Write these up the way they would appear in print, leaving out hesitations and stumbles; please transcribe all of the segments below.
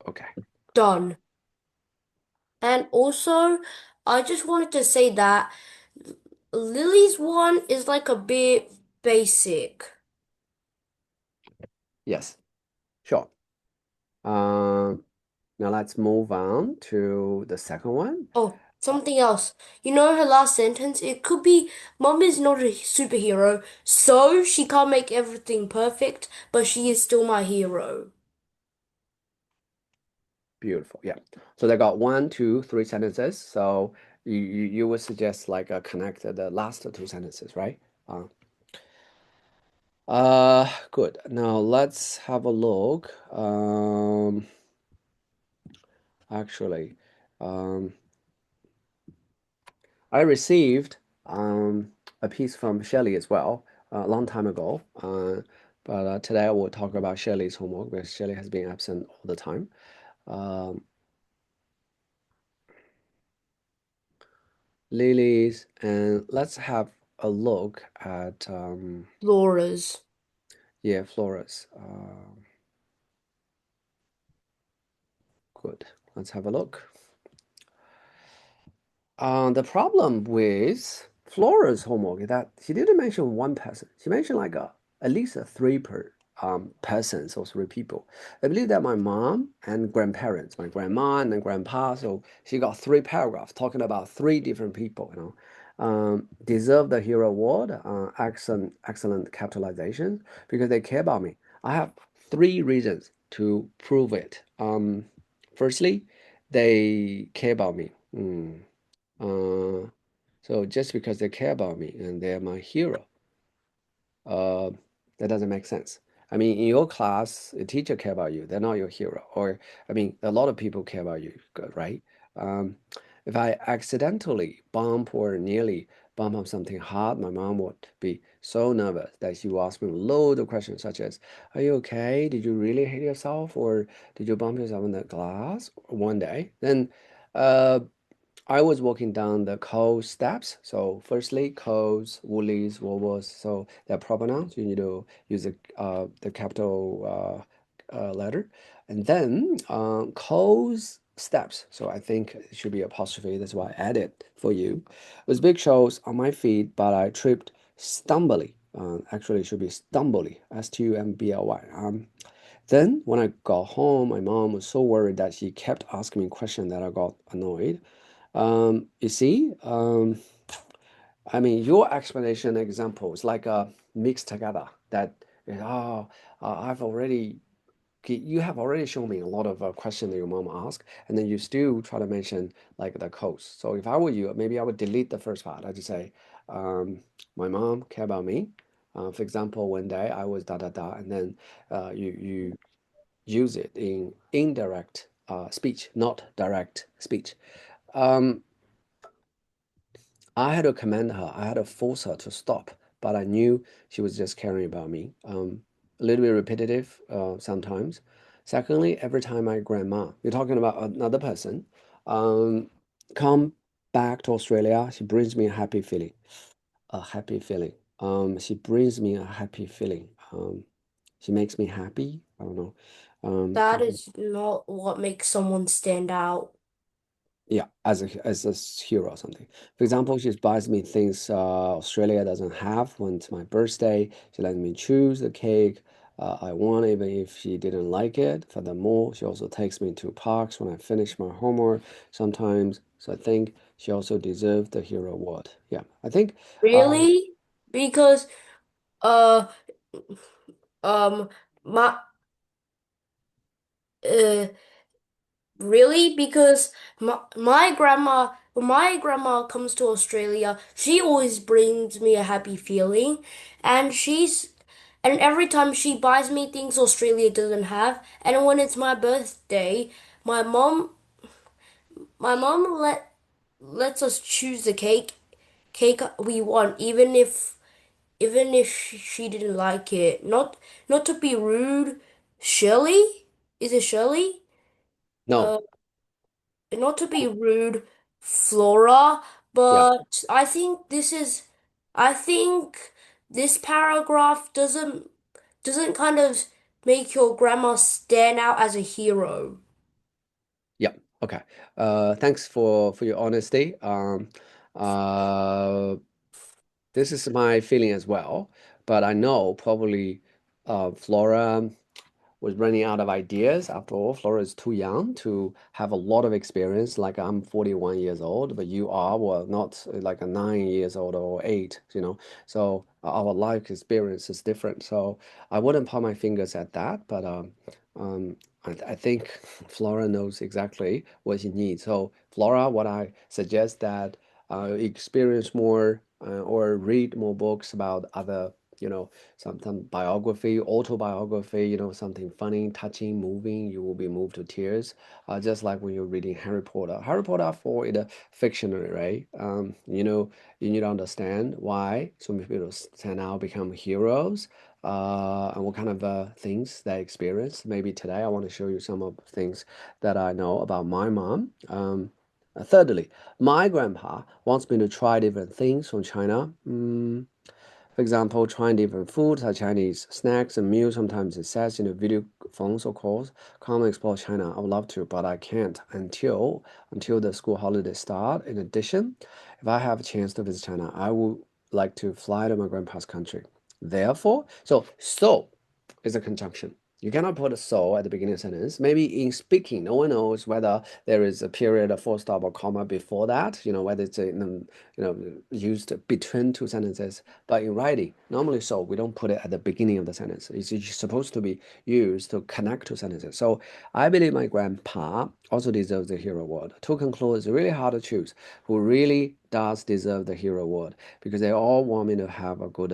Okay. Done. And also, I just wanted to say that Lily's one is like a bit basic. Yes. Sure. Um, Now let's move on to the second one. Oh, something else. You know her last sentence? It could be Mom is not a superhero, so she can't make everything perfect, but she is still my hero. Beautiful. Yeah. So they got one, two, three sentences. So you would suggest like connect the last two sentences, right? Uh, Good. Now let's have a look. Actually, um, I received a piece from Shelley as well a long time ago. But today I will talk about Shelley's homework because Shelley has been absent all the time. Um, Lily's, and let's have a look at Laura's. yeah, Flora's. Good. Let's have a look. The problem with Flora's homework is that she didn't mention one person. She mentioned like at least a three per persons or three people. I believe that my mom and grandparents, my grandma and then grandpa, so she got three paragraphs talking about three different people, deserve the hero award, excellent capitalization because they care about me. I have three reasons to prove it. Firstly, they care about me. Uh, so just because they care about me and they're my hero, uh, that doesn't make sense. I mean, in your class, a teacher care about you. They're not your hero. Or, I mean, a lot of people care about you, right? Um, if I accidentally bump or nearly bump on something hard, my mom would be so nervous that she would ask me a load of questions such as, "Are you okay? Did you really hit yourself? Or did you bump yourself in the glass one day?" Then, uh, I was walking down the Coles steps. So firstly, Coles, Woolies, Woolworths. So they're proper nouns. You need to use the capital letter. And then Coles steps. So I think it should be apostrophe. That's why I added for you. It was big shows on my feet, but I tripped stumbly. Actually, it should be stumbly. Stumbly. Then when I got home, my mom was so worried that she kept asking me questions that I got annoyed. You see, I mean, your explanation example is like a mixed together that, oh, I've already, you have already shown me a lot of questions that your mom asked, and then you still try to mention like the codes. So if I were you, maybe I would delete the first part. I'd just say, my mom care about me. For example, one day I was da da da, and then you use it in indirect speech, not direct speech. Um, I had to command her, I had to force her to stop, but I knew she was just caring about me. A little bit repetitive sometimes. Secondly, every time my grandma, you're talking about another person, um, come back to Australia, she brings me a happy feeling, a happy feeling. She brings me a happy feeling. She makes me happy. I don't know. For That is not what makes someone stand out. Yeah, as a hero or something. For example, she buys me things Australia doesn't have when it's my birthday. She lets me choose the cake I want, even if she didn't like it. Furthermore, she also takes me to parks when I finish my homework sometimes. So I think she also deserves the hero award. Yeah, I think Really? Because uh um my uh really? Because when my grandma comes to Australia, she always brings me a happy feeling, and and every time she buys me things Australia doesn't have, and when it's my birthday, my mom my mom lets us choose the cake we want, even if she didn't like it. Not to be rude, Shirley? Is it Shirley? no, Uh, Not to be rude, Flora, yeah, but I think this paragraph doesn't kind of make your grandma stand out as a hero. Okay. Thanks for your honesty. Uh, this is my feeling as well, but I know probably Flora was running out of ideas. After all, Flora is too young to have a lot of experience. Like I'm 41 years old, but you are, well, not like a 9 years old or eight, you know. So our life experience is different. So I wouldn't point my fingers at that, but I think Flora knows exactly what she needs. So Flora, what I suggest that experience more or read more books about other, you know, some biography, autobiography, you know, something funny, touching, moving, you will be moved to tears. Just like when you're reading Harry Potter. Harry Potter for it a fictional, right? You know, you need to understand why so many people stand out, become heroes, and what kind of things they experience. Maybe today I want to show you some of the things that I know about my mom. Thirdly, my grandpa wants me to try different things from China. For example, trying different foods, like Chinese snacks and meals. Sometimes it says in the video phones or calls, come explore China. I would love to, but I can't until the school holidays start. In addition, if I have a chance to visit China, I would like to fly to my grandpa's country. Therefore, so is a conjunction. You cannot put a so at the beginning of a sentence. Maybe in speaking, no one knows whether there is a period, a full stop, or comma before that. You know whether it's used between two sentences. But in writing, normally so we don't put it at the beginning of the sentence. It's supposed to be used to connect two sentences. So I believe my grandpa also deserves the hero award. To conclude, it's really hard to choose who really does deserve the hero award because they all want me to have a good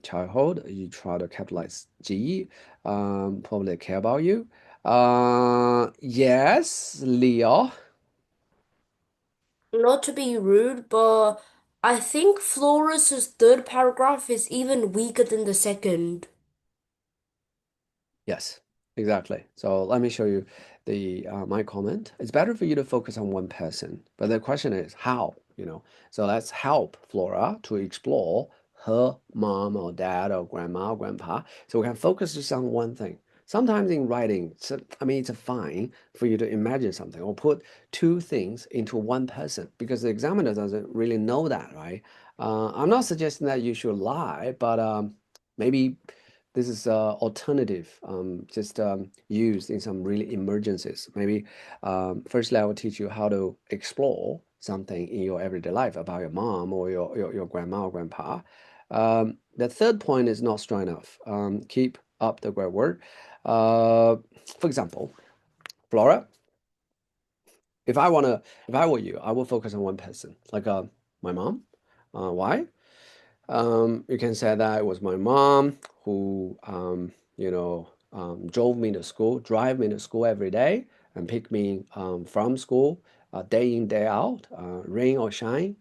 childhood. You try to capitalize G, probably care about you. Yes, Leo. Not to be rude, but I think Floris's third paragraph is even weaker than the second. Yes, exactly. So let me show you the my comment. It's better for you to focus on one person, but the question is how, you know. So let's help Flora to explore her mom or dad or grandma or grandpa, so we can focus just on one thing. Sometimes in writing, so, I mean, it's fine for you to imagine something or put two things into one person because the examiner doesn't really know that, right? I'm not suggesting that you should lie, but maybe this is alternative, just used in some really emergencies. Maybe firstly, I will teach you how to explore something in your everyday life about your mom or your grandma or grandpa. The third point is not strong enough. Keep up the great work. For example, Flora, if I were you, I would focus on one person, like my mom. Why? You can say that it was my mom who, drove me to school, drive me to school every day, and pick me from school day in, day out, rain or shine,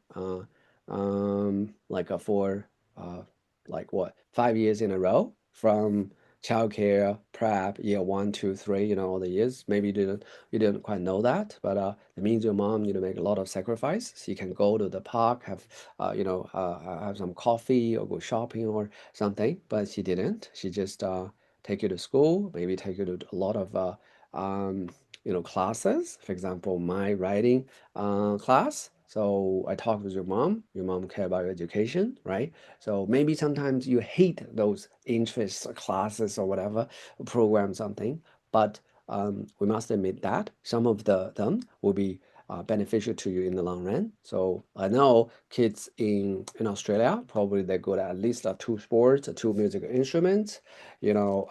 for uh, like what, 5 years in a row from childcare, prep, year one, two, three, you know, all the years. Maybe you didn't quite know that, but it means your mom need to make a lot of sacrifice. She can go to the park, have some coffee or go shopping or something, but she didn't. She just take you to school, maybe take you to a lot of um, classes. For example, my writing class. So I talked with your mom. Your mom care about your education, right? So maybe sometimes you hate those interest classes or whatever program something, but we must admit that some of them will be beneficial to you in the long run. So I know kids in Australia probably they're good at least two sports, two musical instruments, you know,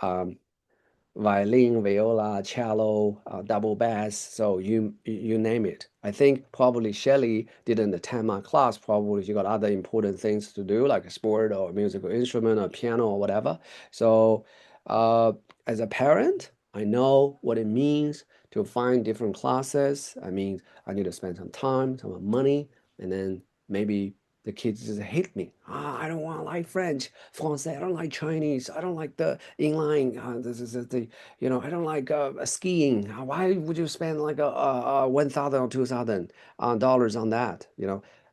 violin, viola, cello, double bass. So you name it. I think probably Shelley didn't attend my class. Probably she got other important things to do, like a sport or a musical instrument or piano or whatever. So uh, as a parent, I know what it means to find different classes. I mean, I need to spend some time, some money, and then maybe the kids just hate me. I don't want to like French, Francais. I don't like Chinese. I don't like the inline. This is the I don't like skiing. Why would you spend like a 1,000 or $2,000 on that?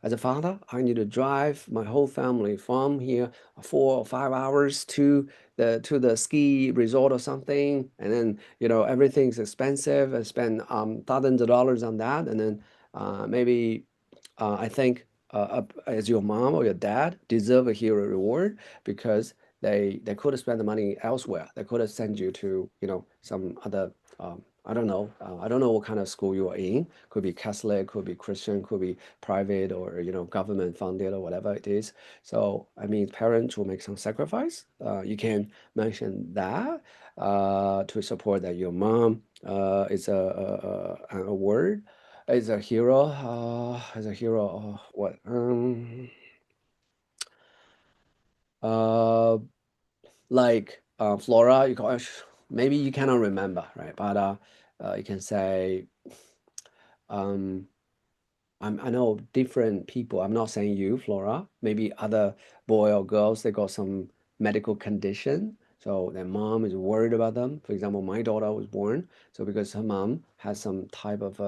as a father, I need to drive my whole family from here 4 or 5 hours to the ski resort or something, and then everything's expensive. I spend thousands of dollars on that, and then maybe I think as your mom or your dad deserve a hero reward because they could have spent the money elsewhere. They could have sent you to some other I don't know what kind of school you are in. Could be Catholic, could be Christian, could be private or government funded or whatever it is. So I mean, parents will make some sacrifice. You can mention that to support that your mom is a word is a hero. Is a hero. What? Uh, like Flora. Maybe you cannot remember, right? But you can say um. I know different people. I'm not saying you, Flora. Maybe other boy or girls, they got some medical condition. So their mom is worried about them. For example, my daughter was born. So because her mom has some type of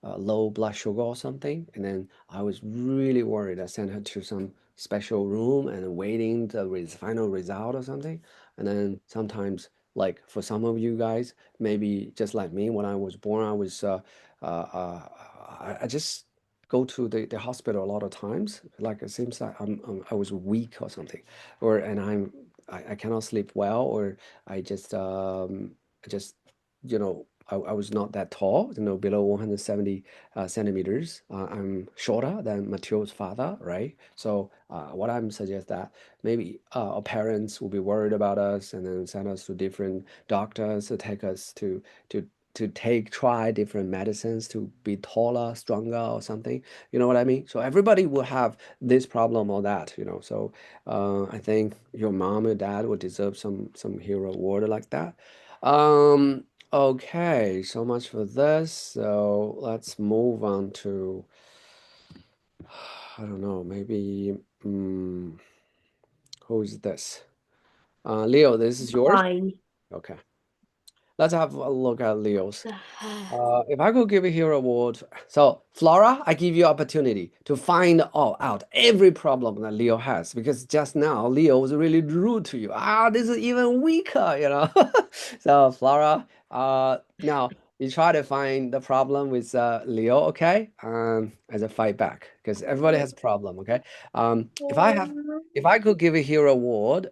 low blood sugar or something. And then I was really worried. I sent her to some special room and waiting the final result or something. And then sometimes, like for some of you guys, maybe just like me, when I was born, I was uh, uh, I just go to the hospital a lot of times. Like it seems like I was weak or something, or and I cannot sleep well, or I just I was not that tall, below 170 centimeters. I'm shorter than Matilda's father, right? So what I'm suggest that maybe our parents will be worried about us and then send us to different doctors to take us to try different medicines to be taller, stronger, or something. You know what I mean? So everybody will have this problem or that. So I think your mom or dad would deserve some hero award like that. Um, Okay, so much for this. So let's move on to, I don't know, maybe, who's this? Leo, this is yours? Fine. Okay, let's have a look at Leo's. If I could give a hero award, so Flora, I give you opportunity to find all out every problem that Leo has because just now Leo was really rude to you. This is even weaker. So Flora, now you try to find the problem with Leo, okay? As a fight back because everybody has a problem, okay? If I could give a hero award,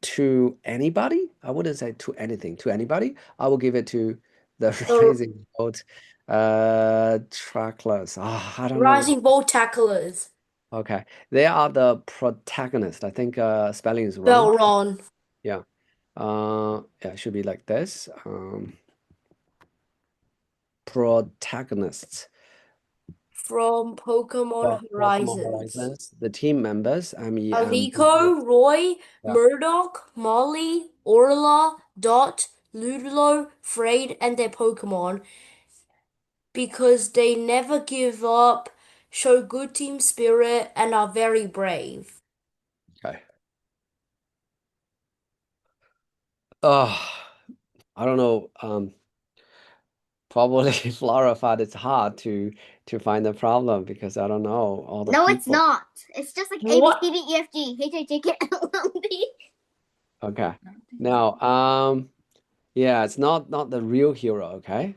to anybody. I wouldn't say to anything. To anybody, I will give it to the The Rising Boat trackless. I don't know. rising bolt tacklers. Okay, they are the protagonist. I think spelling is wrong. Belron Yeah. Yeah, it should be like this. Protagonists. from Yeah, Pokemon Pokemon Horizons. Horizons. The team members, MEMB. Aliko, Roy, Yeah. Murdoch, Molly, Orla, Dot, Ludlow, Frayed, and their Pokemon because they never give up, show good team spirit, and are very brave. Okay. Oh, I don't know. Probably Flora thought it's hard to find the problem because I don't know all the No, it's people. not. It's just like A, B, What? C, D, E, F, G, H, I, J, K, L, M, N, P. Okay. Now, yeah, it's not the real hero, okay?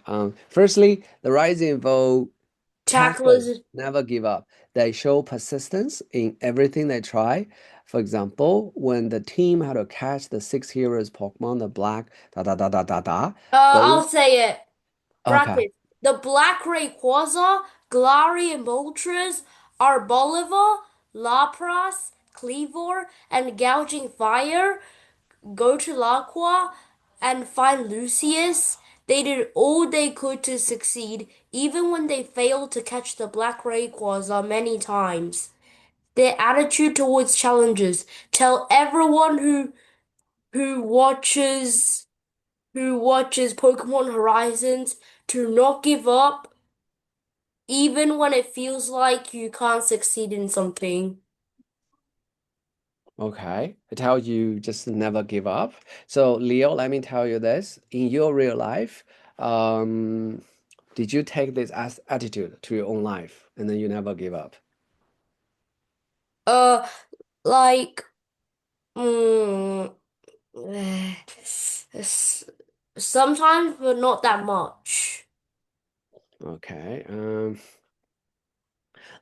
Firstly, the Rising Vote tacklers Tacklers. never give up. They show persistence in everything they try. For example, when the team had to catch the six heroes Pokemon, the black da da da da da da. They I'll say it. okay, Bracket. The Black Rayquaza, Glalie, and Moltres are Bolivar, Lapras, Cleavor, and Gouging Fire. Go to Laqua and find Lucius. They did all they could to succeed, even when they failed to catch the Black Rayquaza many times. Their attitude towards challenges tell everyone who watches who watches Pokemon Horizons to not give up, even when it feels like you can't succeed in something. okay. I tell you just never give up. So Leo, let me tell you this. In your real life, um, did you take this as attitude to your own life and then you never give up? Uh, like, mm, s- sometimes, but not that much. Okay.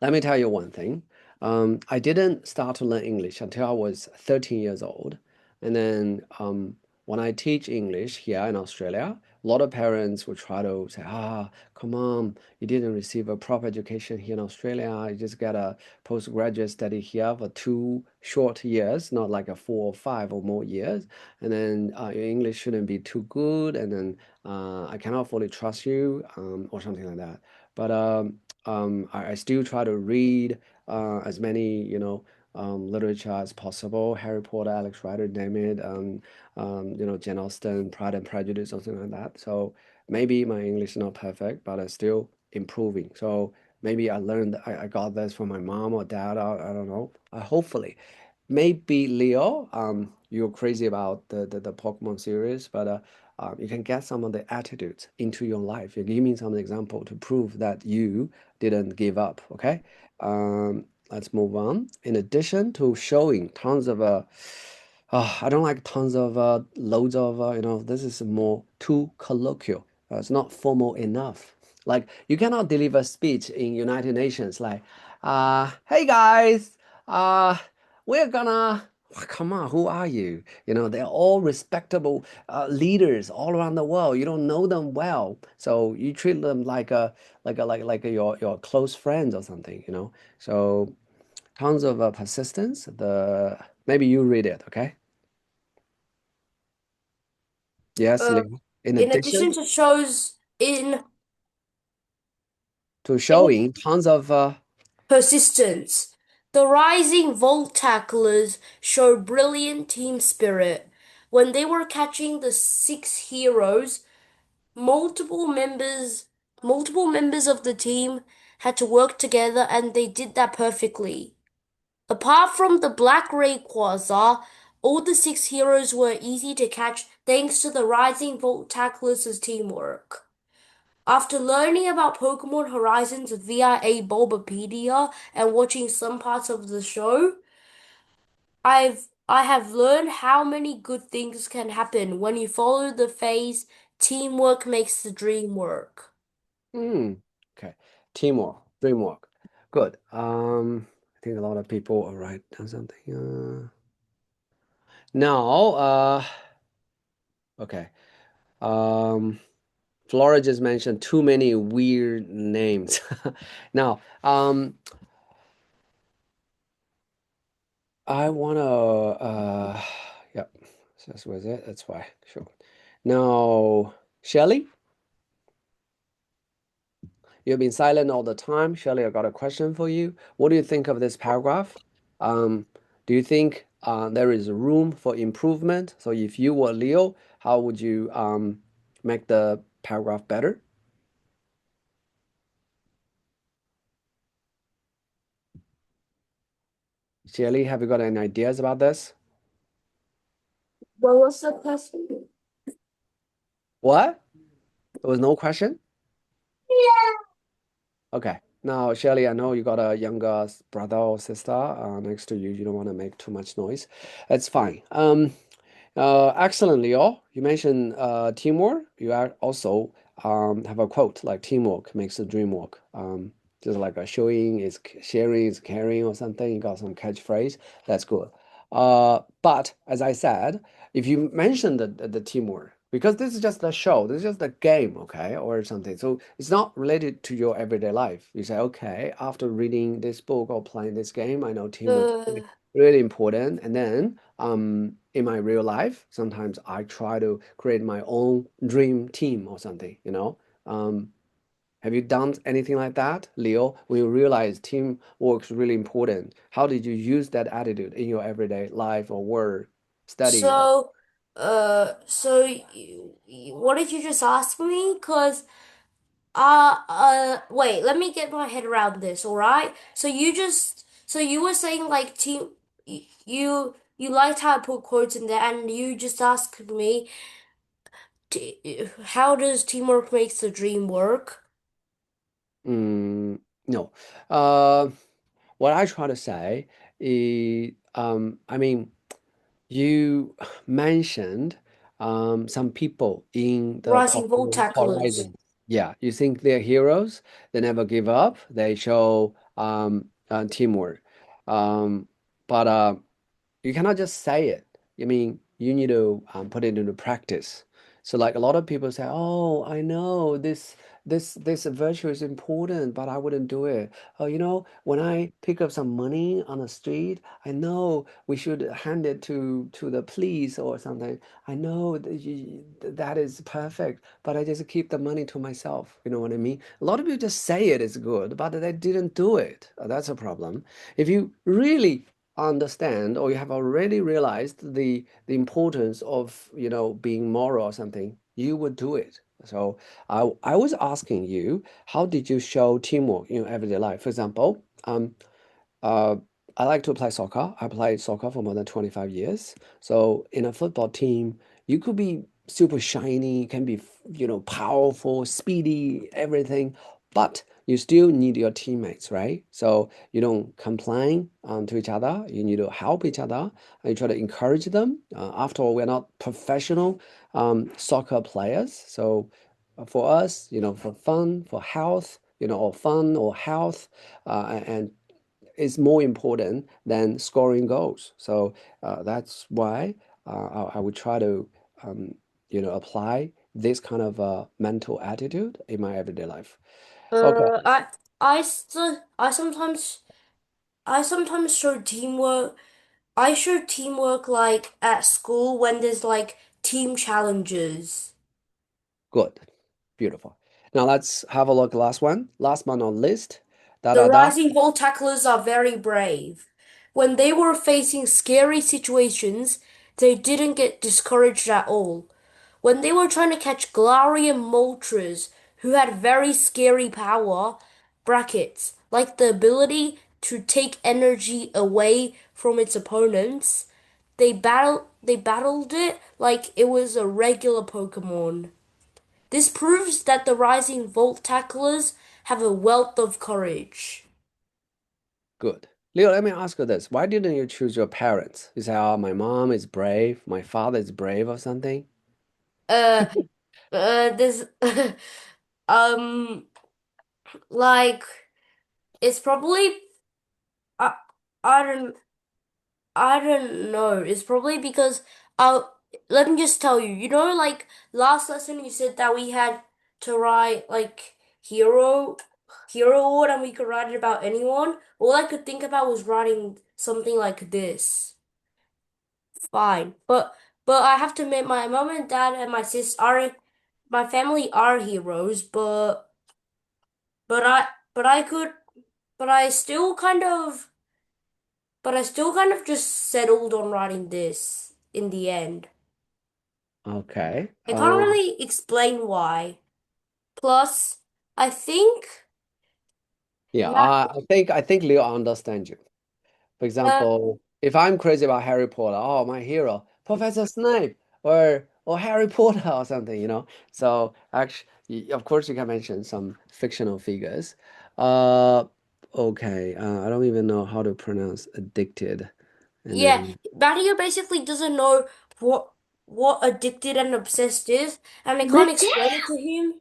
Let me tell you one thing. I didn't start to learn English until I was 13 years old. And then when I teach English here in Australia, a lot of parents will try to say, come on, you didn't receive a proper education here in Australia. You just got a postgraduate study here for 2 short years, not like a 4 or 5 or more years. And then your English shouldn't be too good. And then I cannot fully trust you or something like that. But I still try to read as many, literature as possible. Harry Potter, Alex Rider, name it. Jane Austen, Pride and Prejudice, something like that. So maybe my English is not perfect, but it's still improving. So maybe I got this from my mom or dad. I don't know. Hopefully. Maybe Leo, you're crazy about the Pokemon series, but you can get some of the attitudes into your life. You give me some example to prove that you didn't give up. Okay, let's move on. In addition to showing tons of I don't like tons of loads of this is more too colloquial. It's not formal enough. Like you cannot deliver speech in United Nations like, hey guys, uh, we're gonna. Come on, who are you? They're all respectable leaders all around the world. You don't know them well, so you treat them like your close friends or something. So tons of persistence. The maybe you read it, okay? Yes, Uh, Leo. In in addition addition to shows in to in showing tons of persistence, the rising Volt tacklers showed brilliant team spirit. When they were catching the six heroes, multiple members multiple members of the team had to work together and they did that perfectly. Apart from the Black Ray Quasar, all the six heroes were easy to catch thanks to the Rising Volt Tacklers' teamwork. After learning about Pokemon Horizons via a Bulbapedia and watching some parts of the show, I have learned how many good things can happen when you follow the phase teamwork makes the dream work. hmm, okay, teamwork, dreamwork. Good. I think a lot of people are right on something. Now, okay. Um, Flora just mentioned too many weird names. Now, I wanna yep, so that's was it. That's why. Sure. Now, Shelly, you've been silent all the time. Shelly, I got a question for you. What do you think of this paragraph? Um, do you think there is room for improvement? So if you were Leo, how would you make the paragraph better? Shelly, have you got any ideas about this? What was the question? What? There was no question? Okay. Now, Shelly, I know you got a younger brother or sister next to you. You don't want to make too much noise. That's fine. Excellent, Leo. You mentioned teamwork. You also have a quote like teamwork makes the dream work. Just like a showing is sharing is caring or something. You got some catchphrase. That's good. But as I said, if you mention the teamwork, because this is just a show, this is just a game, okay, or something. So it's not related to your everyday life. You say, okay, after reading this book or playing this game, I know teamwork is Uh, really important. And then in my real life, sometimes I try to create my own dream team or something, have you done anything like that, Leo? When you realize teamwork is really important, how did you use that attitude in your everyday life or work, study? so, what did you just ask me? Wait, let me get my head around this, all right? So you were saying like you liked how I put quotes in there, and you just asked me, how does teamwork makes the dream work? Mm, no. Uh, what I try to say is, I mean, you mentioned some people in the Rising Volt Caucasian tacklers. Horizon. Yeah, you think they're heroes? They never give up. They show teamwork. Um, but you cannot just say it. I mean, you need to put it into practice. So like a lot of people say, "Oh, I know this virtue is important, but I wouldn't do it." Oh, when I pick up some money on the street, I know we should hand it to the police or something. I know that is perfect, but I just keep the money to myself. You know what I mean? A lot of people just say it is good, but they didn't do it. That's a problem. If you really understand or you have already realized the importance of being moral or something, you would do it. So I was asking you, how did you show teamwork in your everyday life? For example, uh, I like to play soccer. I played soccer for more than 25 years. So in a football team, you could be super shiny, can be, powerful, speedy, everything, but you still need your teammates, right? So you don't complain to each other. You need to help each other and you try to encourage them. After all, we're not professional soccer players. So for us, for fun, for health, or fun or health, and is more important than scoring goals. So that's why I would try to, apply this kind of mental attitude in my everyday life. Okay, I sometimes show teamwork. I show teamwork like at school when there's like team challenges. good, beautiful. Now let's have a look. Last one, last but not least. Da The da da. rising ball tacklers are very brave. When they were facing scary situations, they didn't get discouraged at all. When they were trying to catch Galarian Moltres, who had very scary power, brackets, like the ability to take energy away from its opponents, they battled it like it was a regular Pokemon. This proves that the rising Volt tacklers have a wealth of courage. Good. Leo, let me ask you this. Why didn't you choose your parents? You say, oh, my mom is brave, my father is brave or something? Uh, this, um, like, it's probably, I, I don't, I don't know. It's probably because, uh, let me just tell you, like, last lesson you said that we had to write, like, hero word and we could write it about anyone. All I could think about was writing something like this. Fine. But I have to admit my mom and dad and my sis are my family are heroes, but I but I could but I still kind of just settled on writing this in the end. Okay. I can't really explain why. Plus, I think Yeah, that I think Leo understands you. For uh example, if I'm crazy about Harry Potter, oh, my hero, Professor Snape, or Harry Potter or something, So actually, of course, you can mention some fictional figures. Uh, okay, I don't even know how to pronounce addicted, and yeah, then Mario basically doesn't know what addicted and obsessed is, and I can't But explain it to him.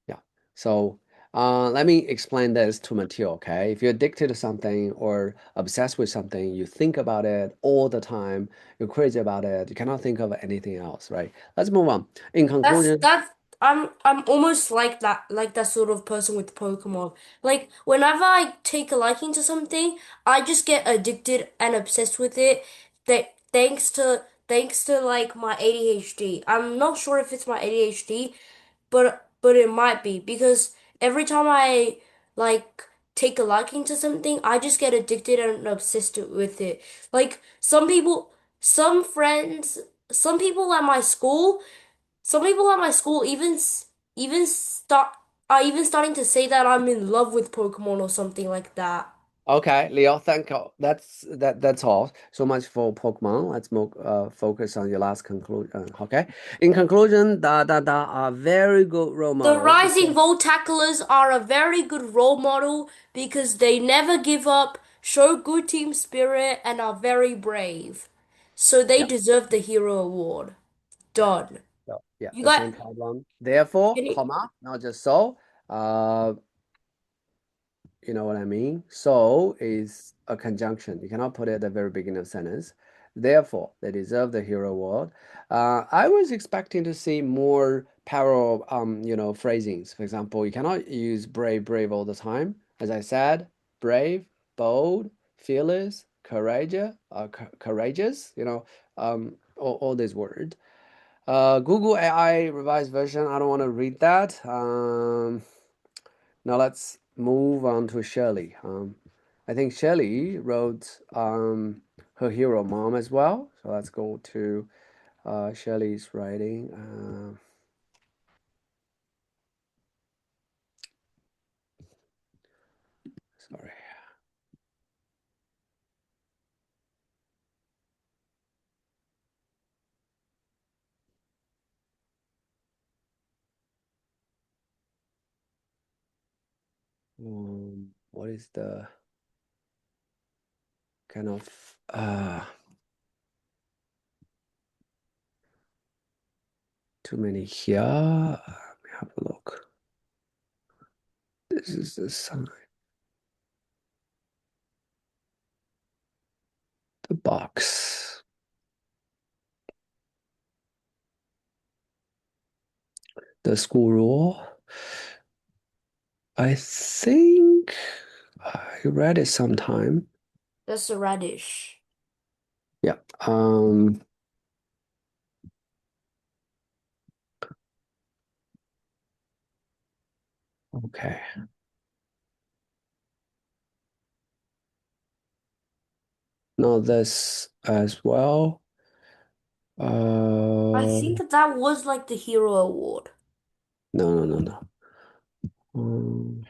yeah. So let me explain this to Matteo, okay? If you're addicted to something or obsessed with something, you think about it all the time, you're crazy about it, you cannot think of anything else, right? Let's move on. In conclusion, That's I'm almost like that sort of person with Pokemon. Like whenever I take a liking to something, I just get addicted and obsessed with it. That thanks to like my ADHD. I'm not sure if it's my ADHD, but it might be because every time I like take a liking to something, I just get addicted and obsessed with it. Like some friends, some people at my school. Some people at my school even start are even starting to say that I'm in love with Pokemon or something like that. Okay, Leo, thank you. That's all. So much for Pokemon. Let's more focus on your last conclusion. Okay. In conclusion, da are very good role The model. rising volt tacklers are a very good role model because they never give up, show good team spirit, and are very brave. So they Yeah. deserve the hero award. Yeah. Done. So yeah, You the got same problem. Therefore, any? comma, not just so. Uh, You know what I mean? So is a conjunction. You cannot put it at the very beginning of sentence. Therefore, they deserve the hero award. I was expecting to see more parallel, phrasings. For example, you cannot use brave, brave all the time. As I said, brave, bold, fearless, courageous. All these words. Google AI revised version. I don't want to read that. Now let's move on to Shirley. I think Shirley wrote her hero mom as well. So let's go to Shirley's writing. Sorry. What is the kind of too many here? Let me have a look. This is the sign, the box, the school rule. I think I read it sometime. That's a radish. Yeah. Okay. Now this as well. I Uh, think that was like the hero award. no, no, no, no. Um,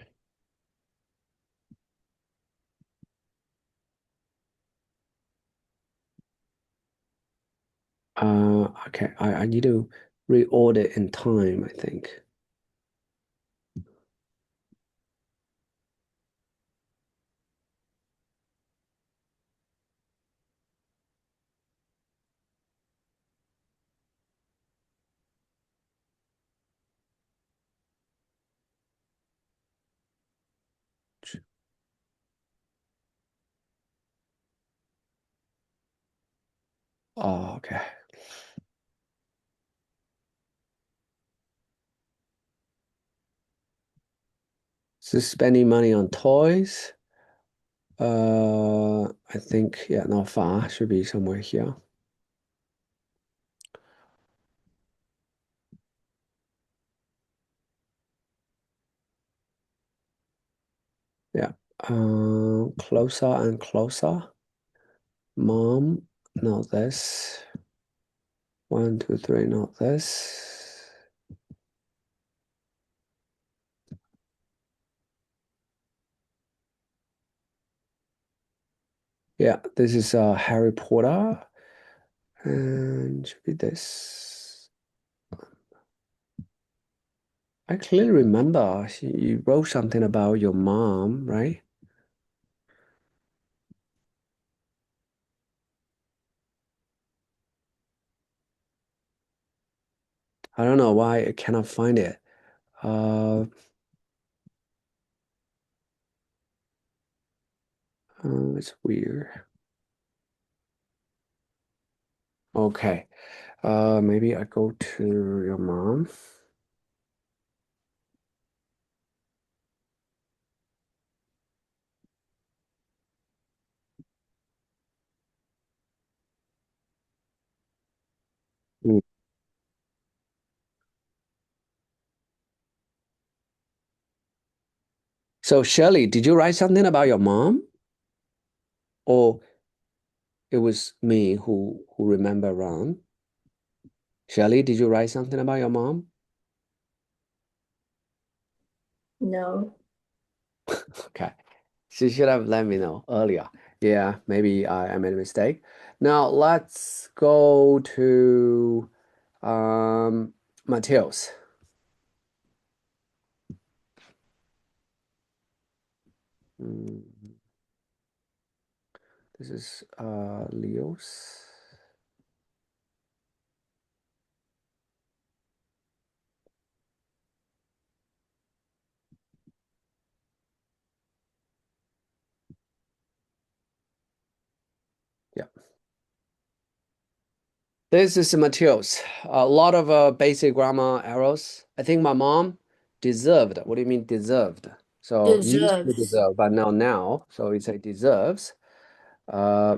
okay. I need to reorder in time, I think. Oh, okay. So spending money on toys. I think, yeah, not far. Should be somewhere here. Yeah. Closer and closer. Mom, not this. 1, 2, 3, not this. Yeah, this is Harry Potter. And should be this. I clearly remember you wrote something about your mom, right? I don't know why I cannot find it. Uh, it's weird. Okay. Maybe I go to your mom. Mm. So Shirley, did you write something about your mom? Or it was me who remember wrong? Shirley, did you write something about your mom? No. Okay. She should have let me know earlier. Yeah, maybe I made a mistake. Now let's go to Mateos. Mm, this is Leo's. Yeah. This is Mateos. A lot of basic grammar errors. I think my mom deserved. What do you mean deserved? So used to Deserves. deserve, but now. So it's a deserves. Uh,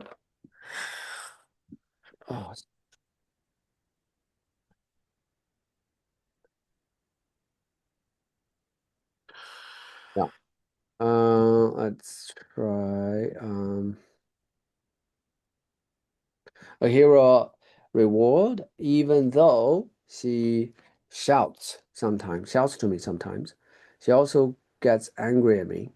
oh, yeah. Let's try. A hero reward, even though she shouts to me sometimes. She also gets angry at me,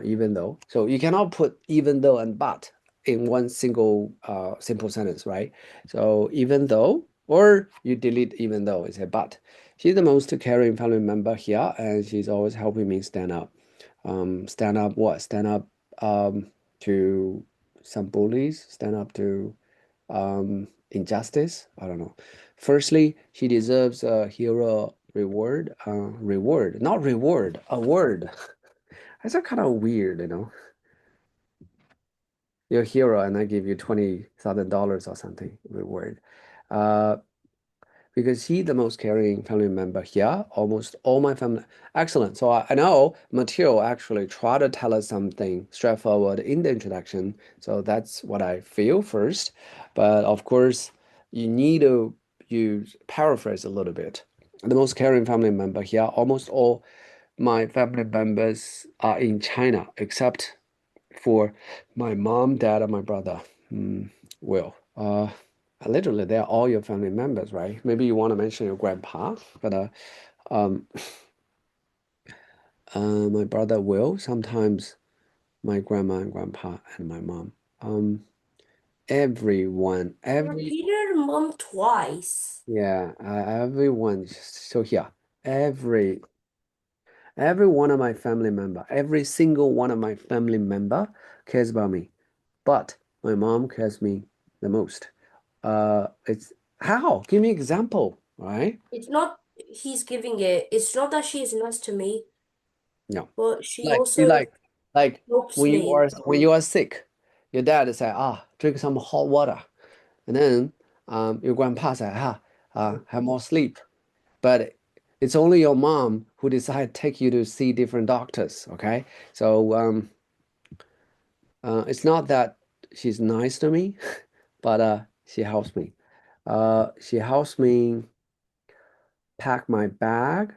even though. So you cannot put even though and but in one single simple sentence, right? So even though, or you delete even though, it's a but. She's the most caring family member here, and she's always helping me stand up. Stand up what? Stand up to some bullies, stand up to injustice. I don't know. Firstly, she deserves a hero reward. Reward, not reward, a word. That's a kind of weird, you know. You're a hero, and I give you $20,000 or something reward. Uh, because he the most caring family member here. Almost all my family. Excellent. So I know Matteo actually tried to tell us something straightforward in the introduction. So that's what I feel first. But of course, you need to use paraphrase a little bit. The most caring family member here. Almost all my family members are in China, except for my mom, dad, and my brother. Well, literally, they're all your family members, right? Maybe you want to mention your grandpa, but um, my brother will sometimes my grandma and grandpa and my mom. Um, everyone, You every repeated mom twice. yeah, everyone. So here, every every one of my family member, every single one of my family member cares about me, but my mom cares me the most. It's how? Give me example, right? It's not he's giving it. It's not that she is nice to me, No. but she Like you also like helps me. when you are sick, your dad say, drink some hot water. And then your grandpa say, have more sleep. But it's only your mom who decide take you to see different doctors, okay? So it's not that she's nice to me, but she helps me. She helps me pack my bag.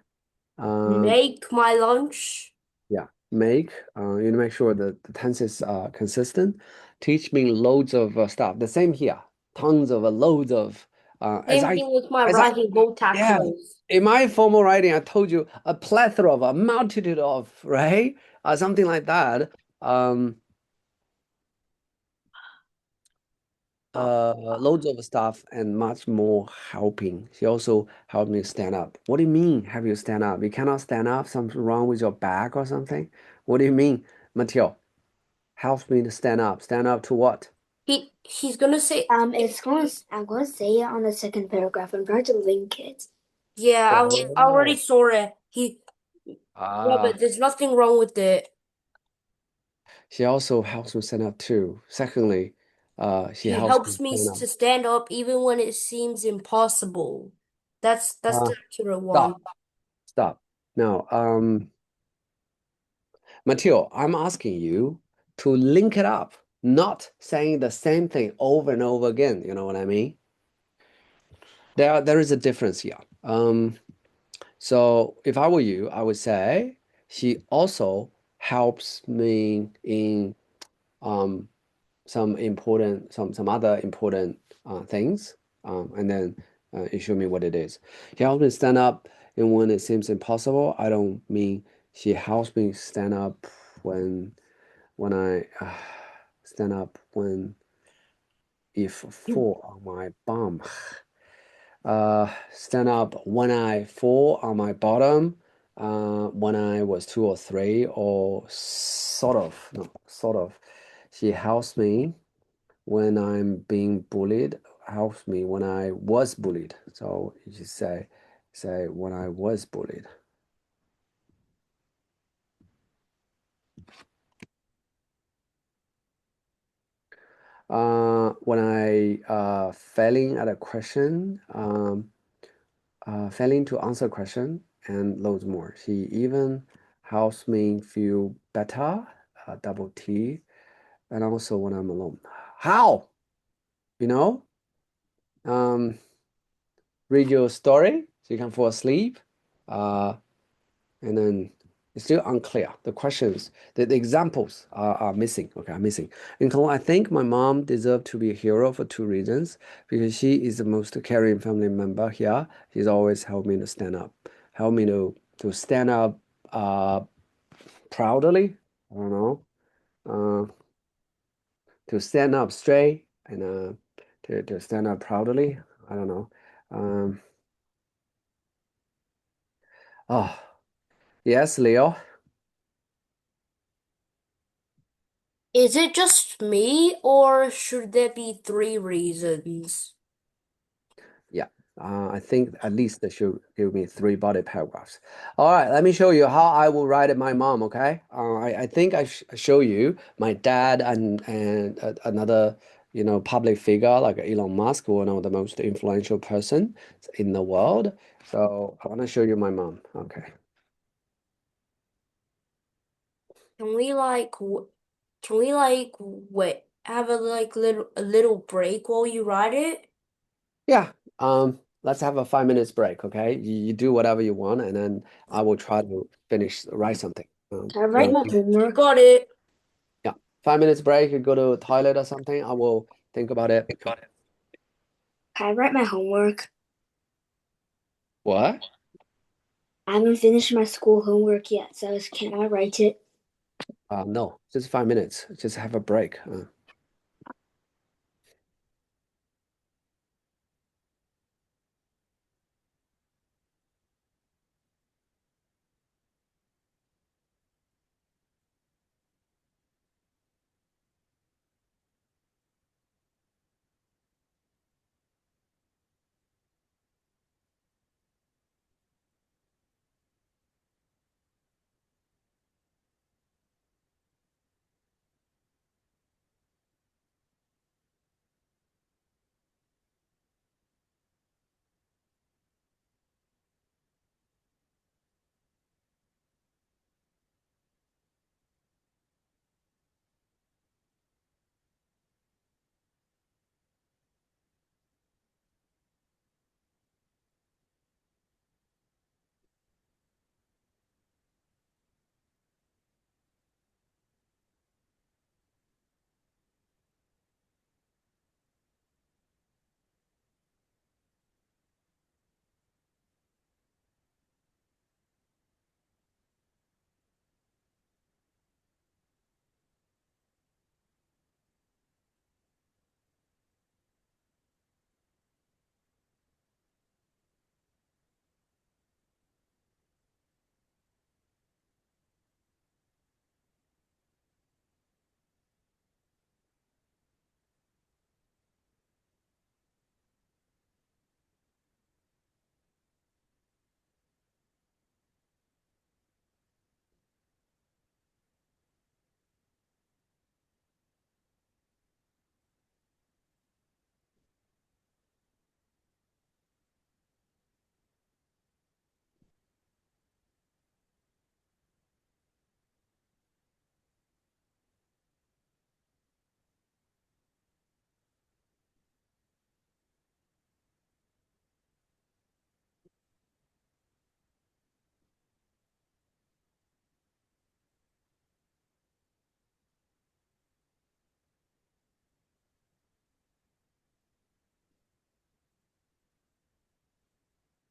Um, Make my lunch. yeah, make you know, make sure that the tenses are consistent. Teach me loads of stuff. The same here, tons of loads of as Same I thing with my as I writing both yeah. tacos. In my formal writing, I told you a plethora of a multitude of right, something like that. Um, Loads of stuff and much more helping. She also helped me stand up. What do you mean, have you stand up? You cannot stand up? Something wrong with your back or something? What do you mean, Matteo? Helps me to stand up. Stand up to what? He's gonna say, I'm going to say it on the second paragraph. I'm trying to link it. yeah, I already Oh. saw it. Yeah, Ah, but there's nothing wrong with it. she also helps me stand up too. Secondly, she She helps me helps me stand up. to stand up even when it seems impossible. That's Uh, the accurate Stop, one. stop. Now, Matteo, I'm asking you to link it up, not saying the same thing over and over again. You know what I mean? There is a difference here. So if I were you, I would say she also helps me in um, some other important things, and then you show me what it is. She helps me stand up, and when it seems impossible, I don't mean she helps me stand up when when I stand up when if fall on my bum. Stand up when I fall on my bottom, when I was two or three, or sort of, no, sort of. She helps me when I'm being bullied, helps me when I was bullied. So you just say when I was bullied. When I failing at a question, failing to answer a question, and loads more. She even helps me feel better, double T, and also when I'm alone. How? You know, um, read your story so you can fall asleep. Uh, and then it's still unclear. The questions, the examples are missing. Okay, are missing. In Cologne, I think my mom deserves to be a hero for two reasons. Because she is the most caring family member here. She's always helped me to stand up, help me to stand up proudly. I don't know, to stand up straight and to stand up proudly. I don't know. Um, oh, yes, Leo. Is it just me, or should there be three reasons? Yeah, I think at least they should give me three body paragraphs. All right, let me show you how I will write it my mom, okay? I think I sh show you my dad and another, public figure like Elon Musk, one of the most influential person in the world. So I want to show you my mom. Okay. Can we like, can we like wait, have a little break while you write it? Yeah. Let's have a 5 minutes break, okay? You do whatever you want, and then I will try to finish write something. I You write know, my You homework. got it. yeah. 5 minutes break, you go to toilet or something. I will think about it. I write my homework. What? I haven't finished my school homework yet, so can I write it? No, just 5 minutes. Just have a break.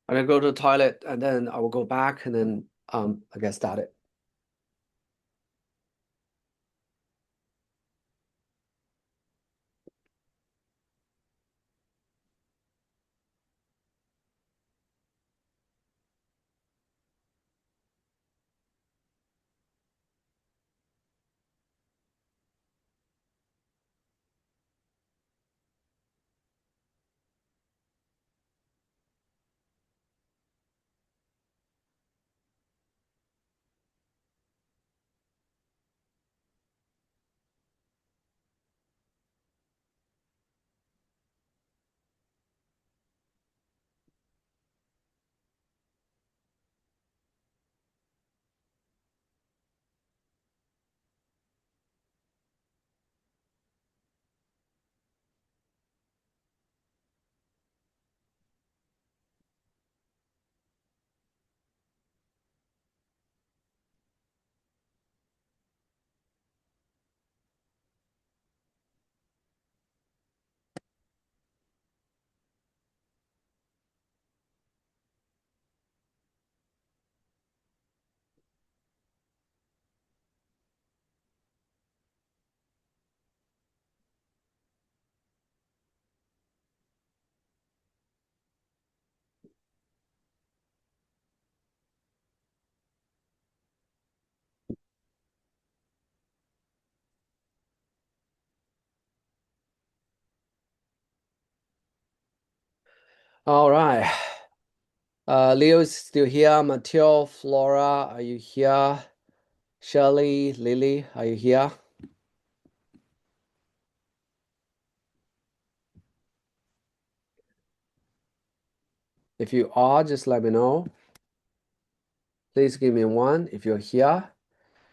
I'm gonna go to the toilet and then I will go back and then I get started. All right. Leo is still here. Mateo, Flora, are you here? Shirley, Lily, are you here? If you are, just let me know. Please give me one if you're here.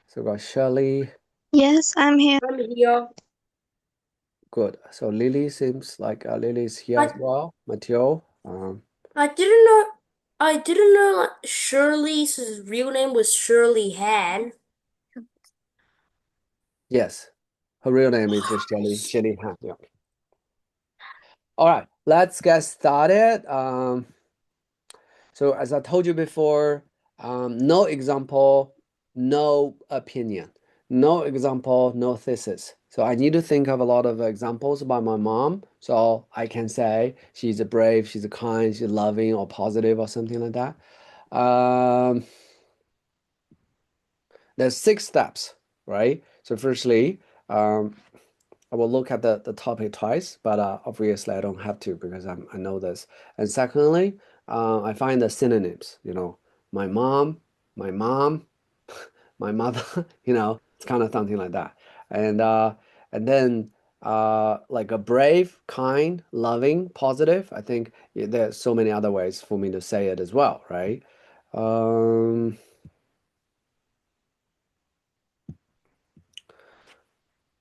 So we got Shirley. Yes, I'm here. I'm here. Good. So Lily seems like Lily is here as I well. Mateo. I didn't know Shirley's real name was Shirley Han. Yes. Her real name is Shirley Han. Yeah. All right, let's get started. So as I told you before, no example, no opinion. No example, no thesis. So I need to think of a lot of examples about my mom. So I can say she's a brave, she's a kind, she's loving or positive or something like that. Um, there's 6 steps, right? So firstly, I will look at the topic twice, but obviously I don't have to because I know this. And secondly, I find the synonyms, my mom, my mom, my mother, it's kind of something like that. And then like a brave, kind, loving, positive, I think there's so many other ways for me to say it as well, right? Um,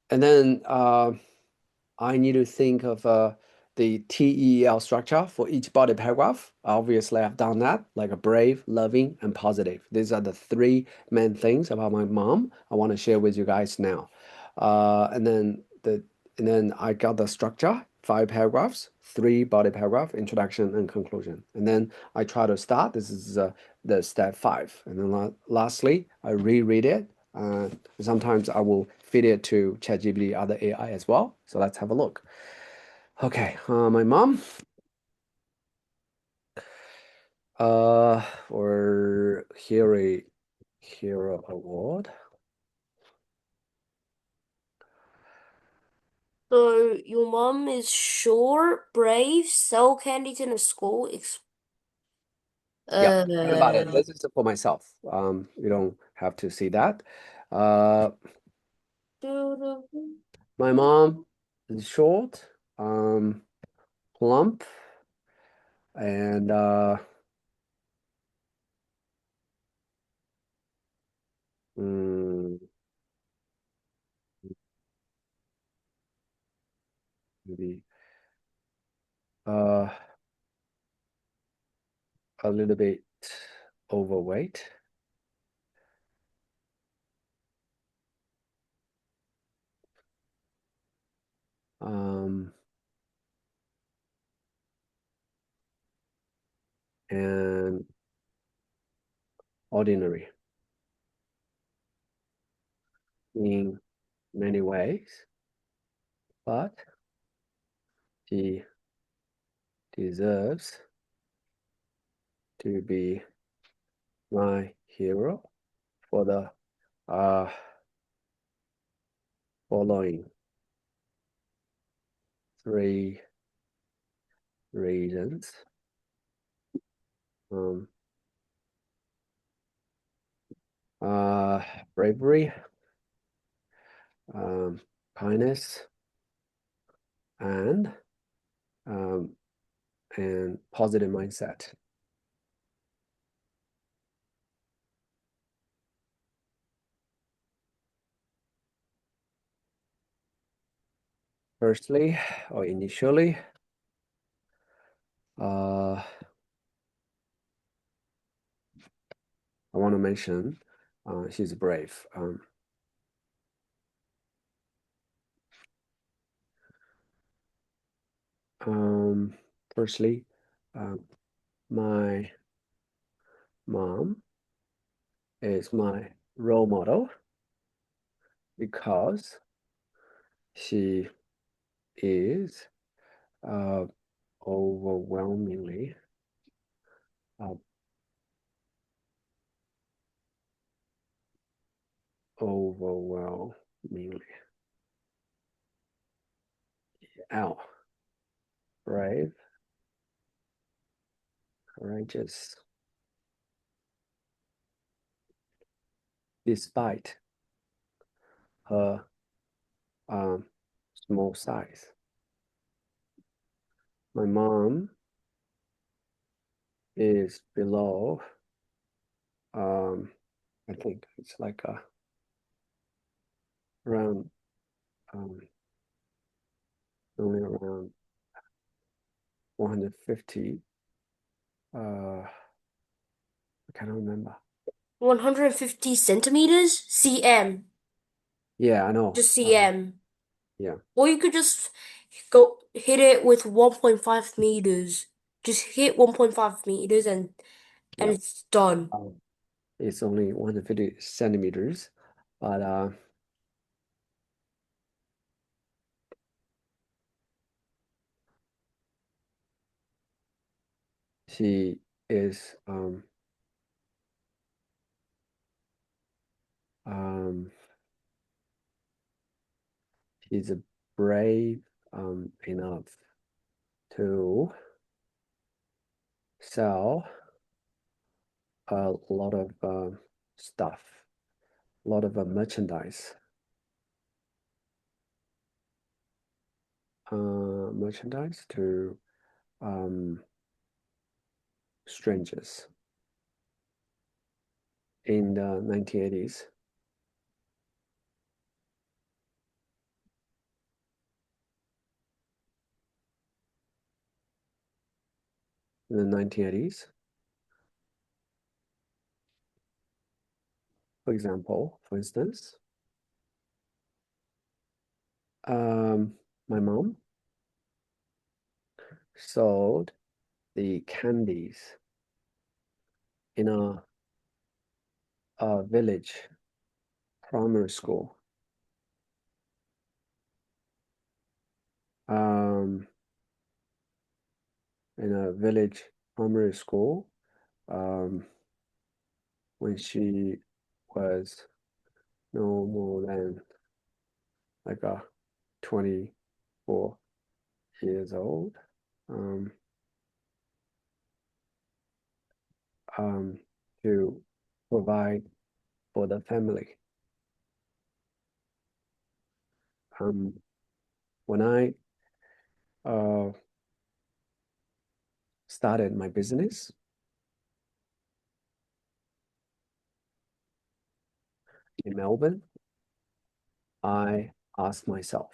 and then I need to think of the TEL structure for each body paragraph. Obviously, I've done that, like a brave, loving, and positive. These are the 3 main things about my mom I want to share with you guys now. And then I got the structure, 5 paragraphs, 3 body paragraph, introduction and conclusion. And then I try to start. This is the step 5. And then lastly, I reread it. Sometimes I will feed it to ChatGPT, other AI as well. So let's have a look. Okay, my mom, or Hero Award. So your mom is short, brave, sell candies in a school. Yep, think about it. Uh, This is for myself. You don't have to see that. Uh, my mom is short, plump, and mm, maybe uh, a little bit overweight. Um, and ordinary in many ways, but he deserves to be my hero for the uh, following 3 reasons. Um, uh, Bravery, um, kindness, and um, positive mindset. Firstly, or initially, I want to mention she's brave. Um, Firstly, um, my mom is my role model because she is uh, overwhelmingly uh, overwhelmingly out brave courageous despite her um, small size. My mom is below, I think it's like around, um, only around 150. I can't remember. 150 centimeters? cm. Yeah, I know. Just cm. Yeah, Or you could just go hit it with 1.5 meters. Just hit 1.5 meters and yeah. it's done. Um, it's only 150 centimeters, but she is um she's brave enough to sell a lot of stuff, a lot of merchandise to um, strangers in the 1980s. In the 1980s, for instance, um, my mom sold the candies in a village primary school. Um, in a village primary school, um, when she was no more than like 24 years old, um, um, to provide for the family. Um, when I uh, started my business in Melbourne, I asked myself,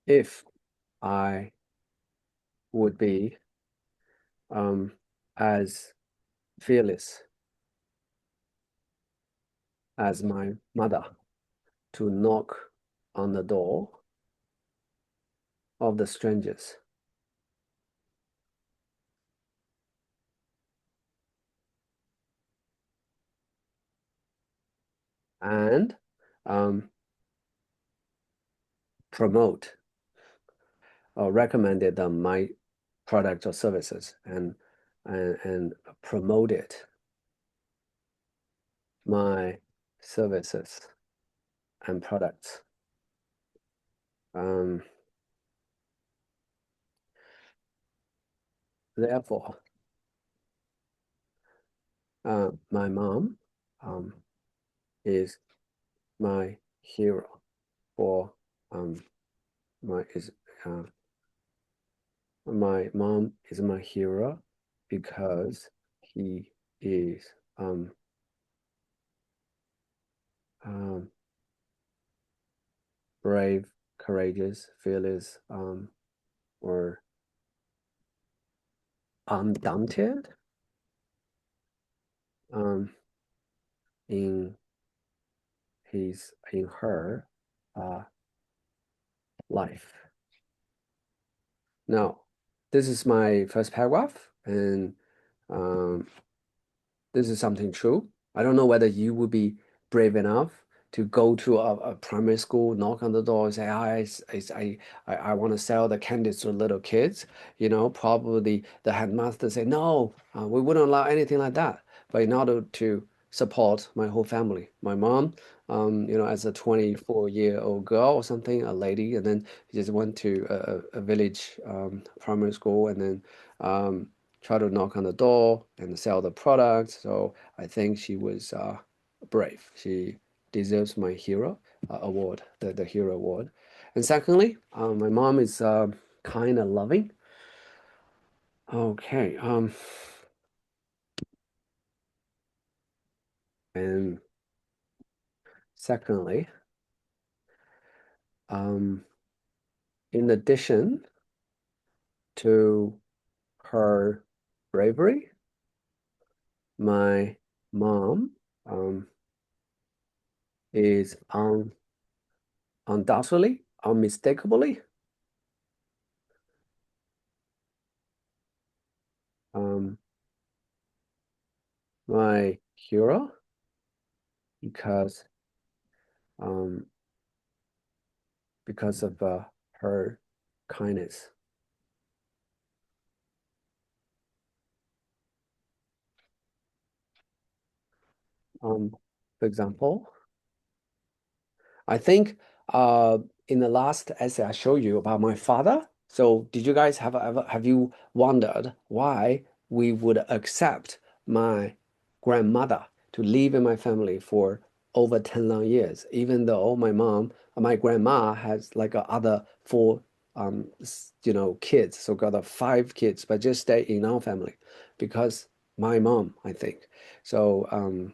if I would be as fearless as my mother to knock on the door of the strangers and um, promote or recommended my product or services and promoted my services and products. Um, Therefore, my mom um, is my hero for um, my is uh, my mom is my hero because he is um, brave, courageous, fearless, or undaunted um, in in her uh, life. Now, this is my first paragraph, and um, this is something true. I don't know whether you would be brave enough to go to a primary school, knock on the door, and say, "Hi, I want to sell the candies to little kids." You know, probably the headmaster say, "No, we wouldn't allow anything like that." But in order to support my whole family. My mom, as a 24-year-old girl or something, a lady, and then she just went to a village primary school and then try to knock on the door and sell the products. So I think she was brave. She deserves my hero award, the hero award. And secondly, my mom is kind of loving. Okay. And secondly, um, in addition to her bravery, my mom um, is undoubtedly, unmistakably um, my hero because um, because of her kindness. For example, I think in the last essay I showed you about my father. So did you guys have you wondered why we would accept my grandmother to live in my family for over 10 long years, even though my grandma has like other four kids, so got five kids, but just stay in our family because my mom, I think. So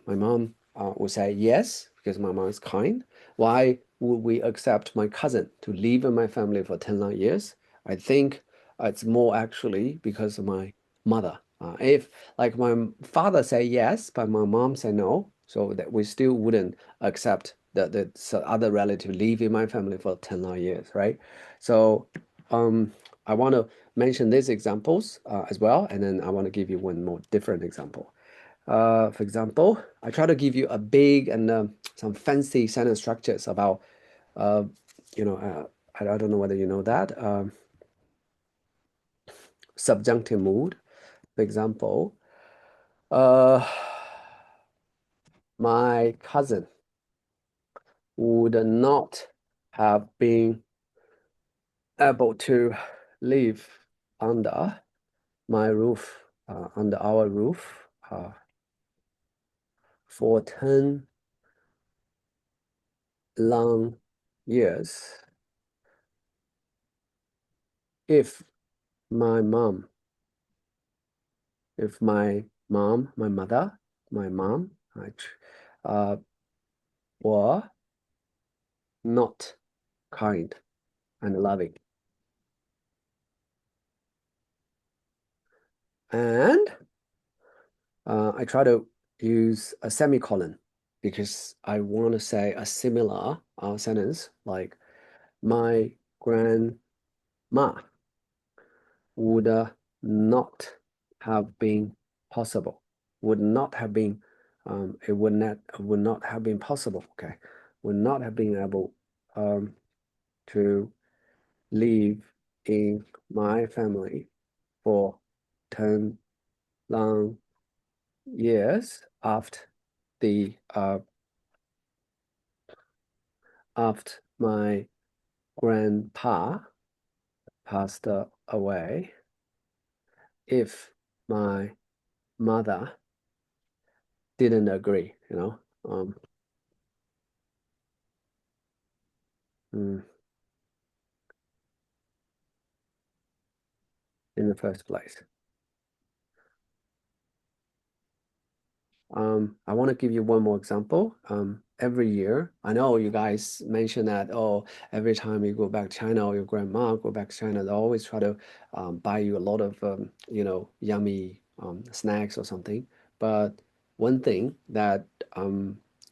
my mom would say yes because my mom is kind. Why would we accept my cousin to live in my family for 10 long years? I think it's more actually because of my mother. If like my father say yes, but my mom say no, so that we still wouldn't accept the other relative live in my family for 10 long years, right? So um, I want to mention these examples as well, and then I want to give you one more different example. For example, I try to give you a big and some fancy sentence structures about, uh, I don't know whether you know that, subjunctive mood. For example, uh, my cousin would not have been able to live under my roof, under our roof, for 10 long years if my mom if my mother, my mom, right, uh, were not kind and loving. And I try to use a semicolon because I want to say a similar sentence like my grandma would not have been possible. Would not have been. It would not have been possible. Okay, would not have been able to live in my family for 10 long years the after my grandpa passed away if my mother didn't agree, mm, in the first place. I want to give you one more example. Every year, I know you guys mention that, oh, every time you go back to China or your grandma go back to China, they always try to buy you a lot of, yummy snacks or something. But one thing that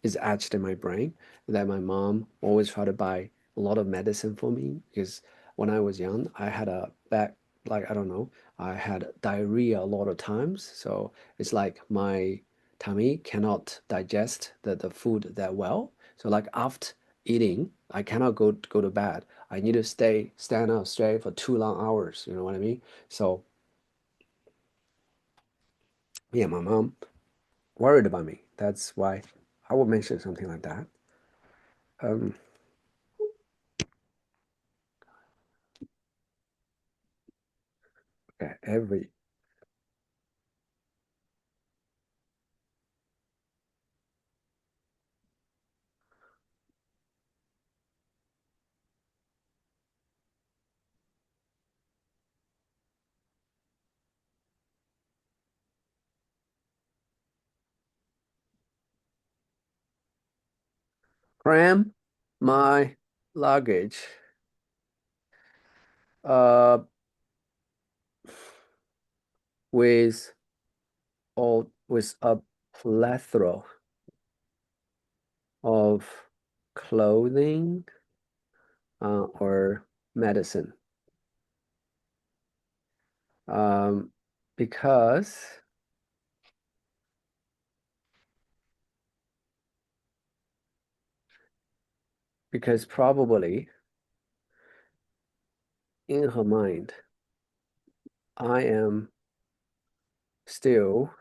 is etched in my brain that my mom always try to buy a lot of medicine for me because when I was young, I had a back, like, I don't know, I had diarrhea a lot of times. So it's like my tummy cannot digest the food that well. So like after eating, I cannot go to bed. I need to stand up straight for 2 long hours. You know what I mean? So yeah, my mom worried about me That's why I would mention something like that. Um, okay, every cram my luggage uh with all with a plethora of clothing or medicine. Um, because because probably in her mind, I am still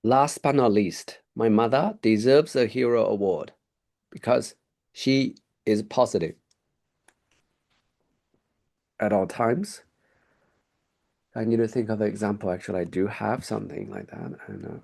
last but not least, my mother deserves a hero award because she is positive at all times. I need to think of an example. Actually, I do have something like that. And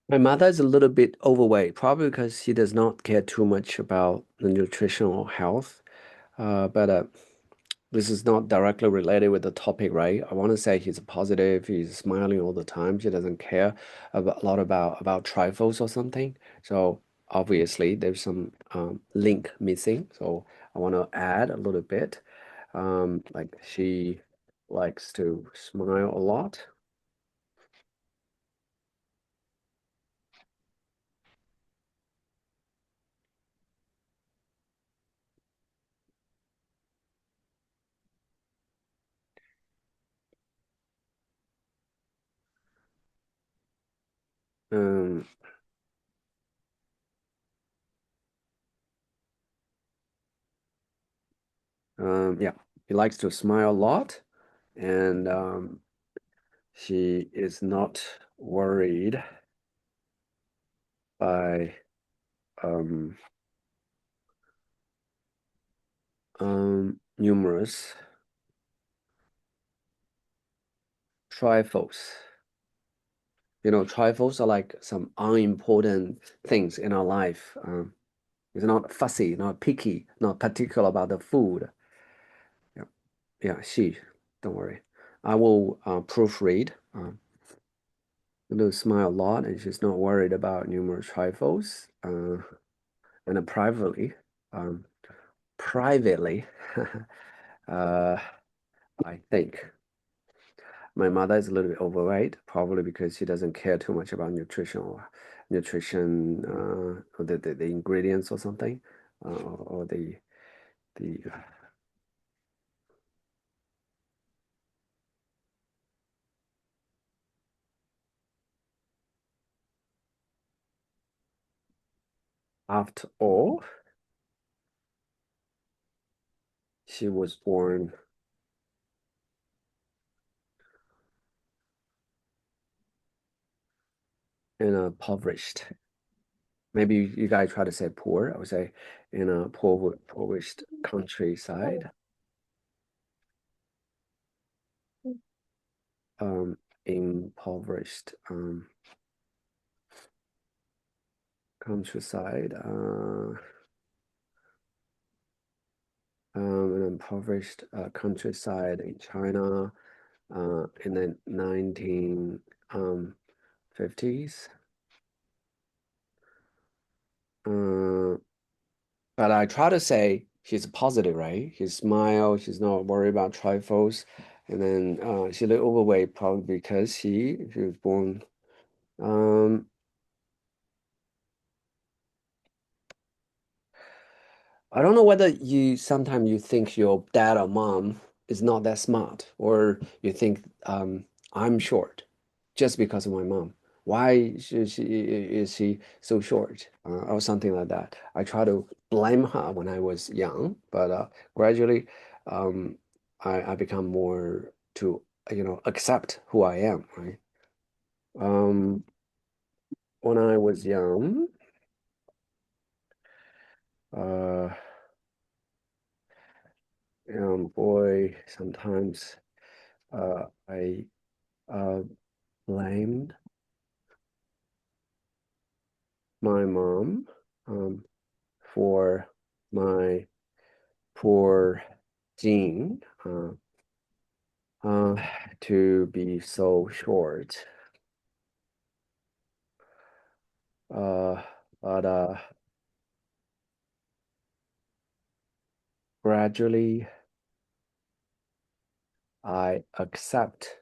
my mother is a little bit overweight, probably because she does not care too much about the nutritional health. But this is not directly related with the topic, right? I want to say he's positive, he's smiling all the time. She doesn't care a lot about trifles or something. So obviously there's some link missing. So I want to add a little bit. Like she likes to smile a lot. Um, yeah, he likes to smile a lot, and she is not worried by um, numerous trifles. You know, trifles are like some unimportant things in our life. It's not fussy, not picky, not particular about the food. Yeah, yeah, she, don't worry. I will proofread. She'll smile a lot, and she's not worried about numerous trifles. And um, privately, uh, I think my mother is a little bit overweight, probably because she doesn't care too much about nutrition, or the ingredients or something, or the after all, she was born in a impoverished. Maybe you guys try to say poor. I would say in a impoverished countryside, impoverished countryside, an impoverished countryside in China, in the 1950s. Uh, but I try to say she's positive, right? She smile, she's not worried about trifles. And then she's a little overweight probably because she was born. Um, I don't know whether you sometimes you think your dad or mom is not that smart, or you think I'm short just because of my mom. Why is she so short, or something like that? I try to blame her when I was young, but gradually, I become more to accept who I am, right? Um, when I was young, uh, boy, sometimes. I blamed my mom um, for my poor gene, uh, to be so short. Uh, but gradually, I accept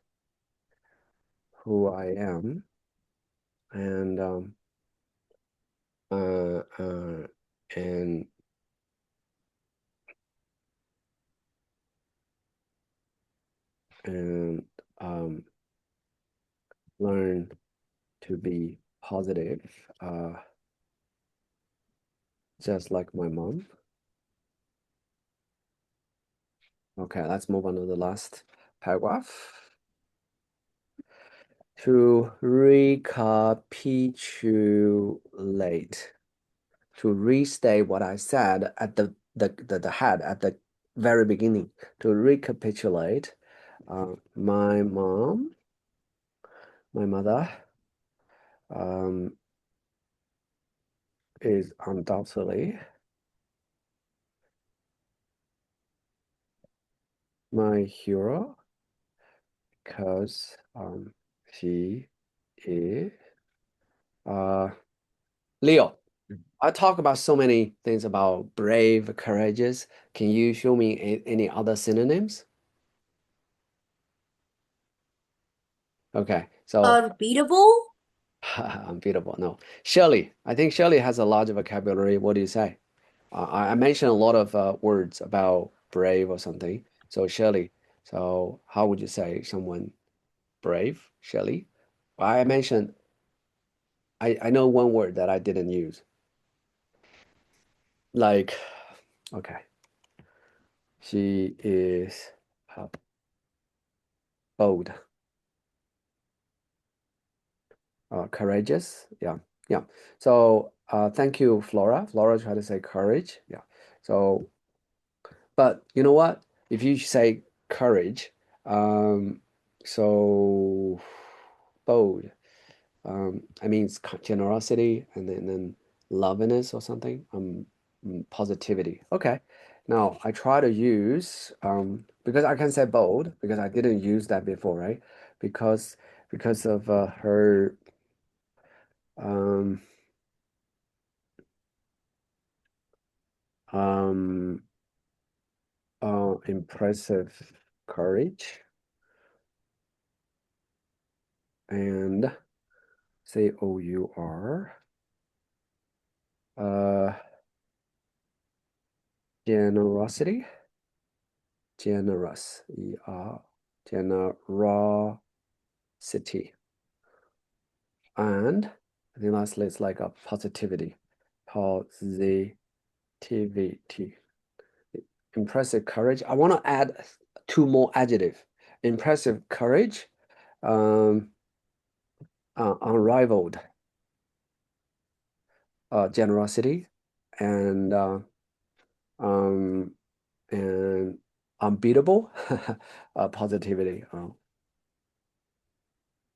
who I am, and uh, uh, and and um, learn to be positive, uh, just like my mom. Okay, let's move on to the last paragraph. To recapitulate, to restate what I said at the head at the very beginning. To recapitulate, my mother, um, is undoubtedly my hero because she is uh Leo. I talk about so many things about brave, courageous. Can you show me any other synonyms? Okay, so Unbeatable? unbeatable. No, Shirley. I think Shirley has a large vocabulary. What do you say? I mentioned a lot of words about brave or something. So Shirley. So how would you say someone brave, Shirley? I mentioned I know one word that I didn't use. Like, okay, she is uh, bold, courageous. Yeah, yeah. So thank you, Flora. Flora tried to say courage. Yeah. So, but you know what? If you say courage, um, so bold. I mean, it's generosity and then lovingness or something. Positivity. Okay. Now I try to use because I can say bold because I didn't use that before, right? Because because of her um um impressive courage and COUR uh generosity. Generous, generosity, and I think lastly it's like a positivity, positivity, impressive courage. I want to add two more adjective: impressive courage, um, unrivaled generosity, and um, and unbeatable positivity.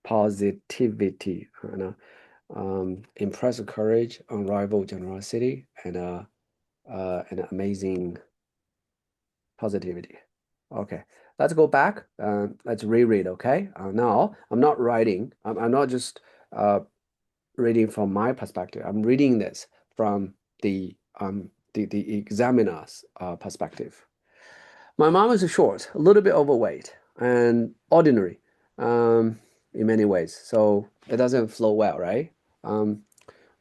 Positivity, impressive courage, unrivaled generosity, and an amazing positivity. Okay, let's go back. Let's reread. Okay, now I'm not writing. I'm not just reading from my perspective. I'm reading this from the examiner's perspective. My mom is short, a little bit overweight, and ordinary in many ways. So it doesn't flow well, right? Um,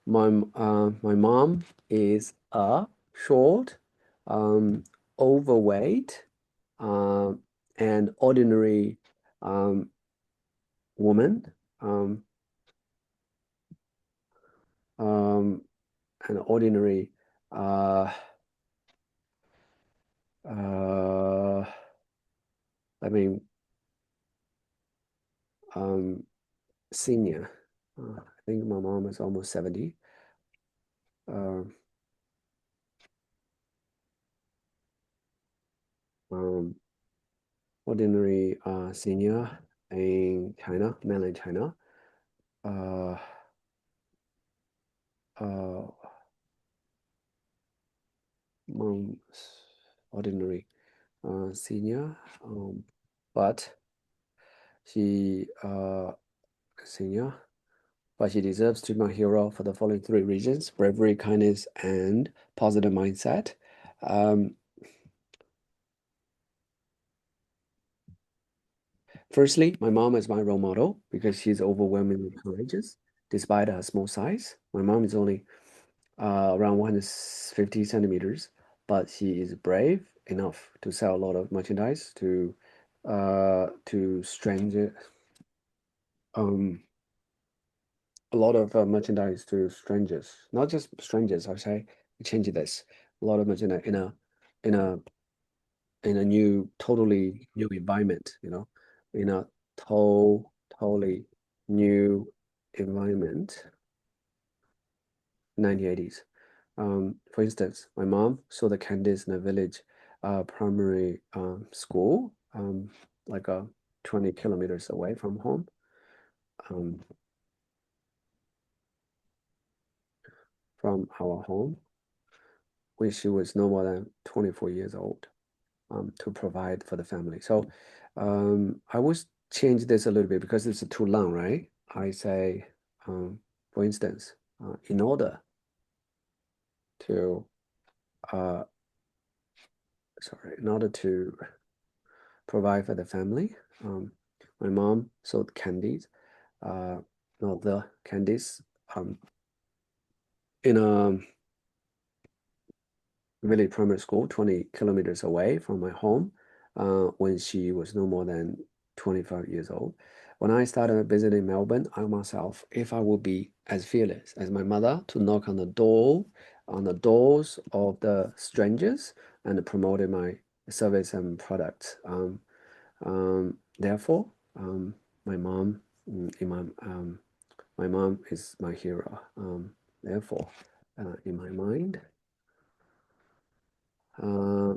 my mom is a short, um, overweight, um, and ordinary um, woman, um, um, an ordinary. Uh, uh, I mean, um, senior. I think my mom is almost 70. Um, um, ordinary senior in China, mainland China. Uh, uh, mom's ordinary senior, but she senior, but she deserves to be my hero for the following three reasons: bravery, kindness, and positive mindset. Um, Firstly, my mom is my role model because she's overwhelmingly courageous despite her small size. My mom is only around 150 centimeters, but she is brave enough to sell a lot of merchandise to stranger um a lot of merchandise to strangers, not just strangers. I say change this a lot of merchandise in a in a new totally new environment, in a totally new environment. 1980s. For instance, my mom saw the candies in a village primary school, like 20 kilometers away from home, um, from our home, when she was no more than 24 years old, to provide for the family. So I will change this a little bit because it's too long, right? I say, for instance, in order to, uh, in order to provide for the family. My mom sold candies, not the candies, in a village primary school, 20 kilometers away from my home, when she was no more than 25 years old. When I started visiting Melbourne, I myself, if I would be as fearless as my mother to knock on the doors of the strangers and promoting my service and products. Therefore, my mom, in my mom is my hero. Therefore, in my mind, uh,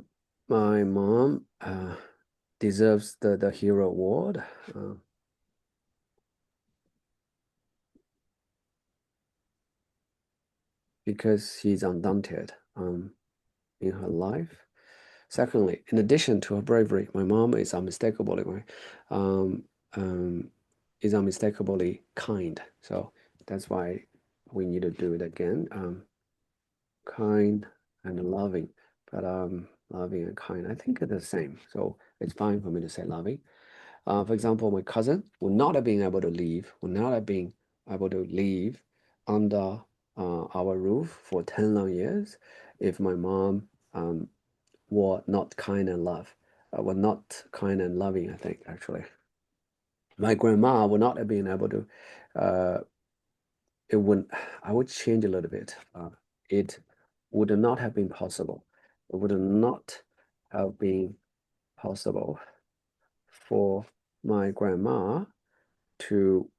my mom deserves the hero award because she's undaunted in her life. Secondly, in addition to her bravery, my mom um, um, is unmistakably kind. So that's why we need to do it again. Kind and loving, but loving and kind, I think are the same. So it's fine for me to say loving. For example, my cousin would not have been able to leave, would not have been able to live under our roof for 10 long years if my mom were not kind and love, were not kind and loving, I think, actually. My grandma would not have been able to, uh, it would, I would change a little bit. It would not have been possible. It would not have been possible for my grandma to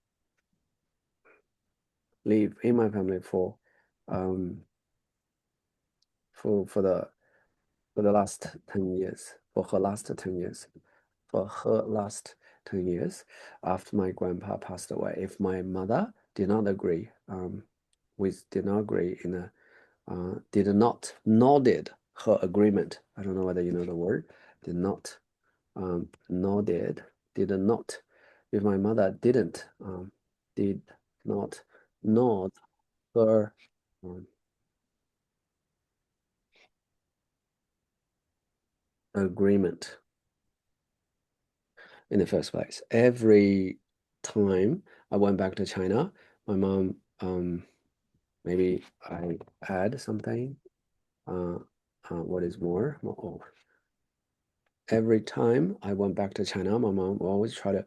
live in my family um for the last 10 years, for her last 10 years, for her last 10 years after my grandpa passed away. If my mother did not agree, did not agree in a did not nodded her agreement. I don't know whether you know the word. Did not nodded, did not. If my mother did not nod her um, agreement in the first place. Every time I went back to China, my mom maybe I add something. Uh, what is more? Oh, every time I went back to China, my mom will always try to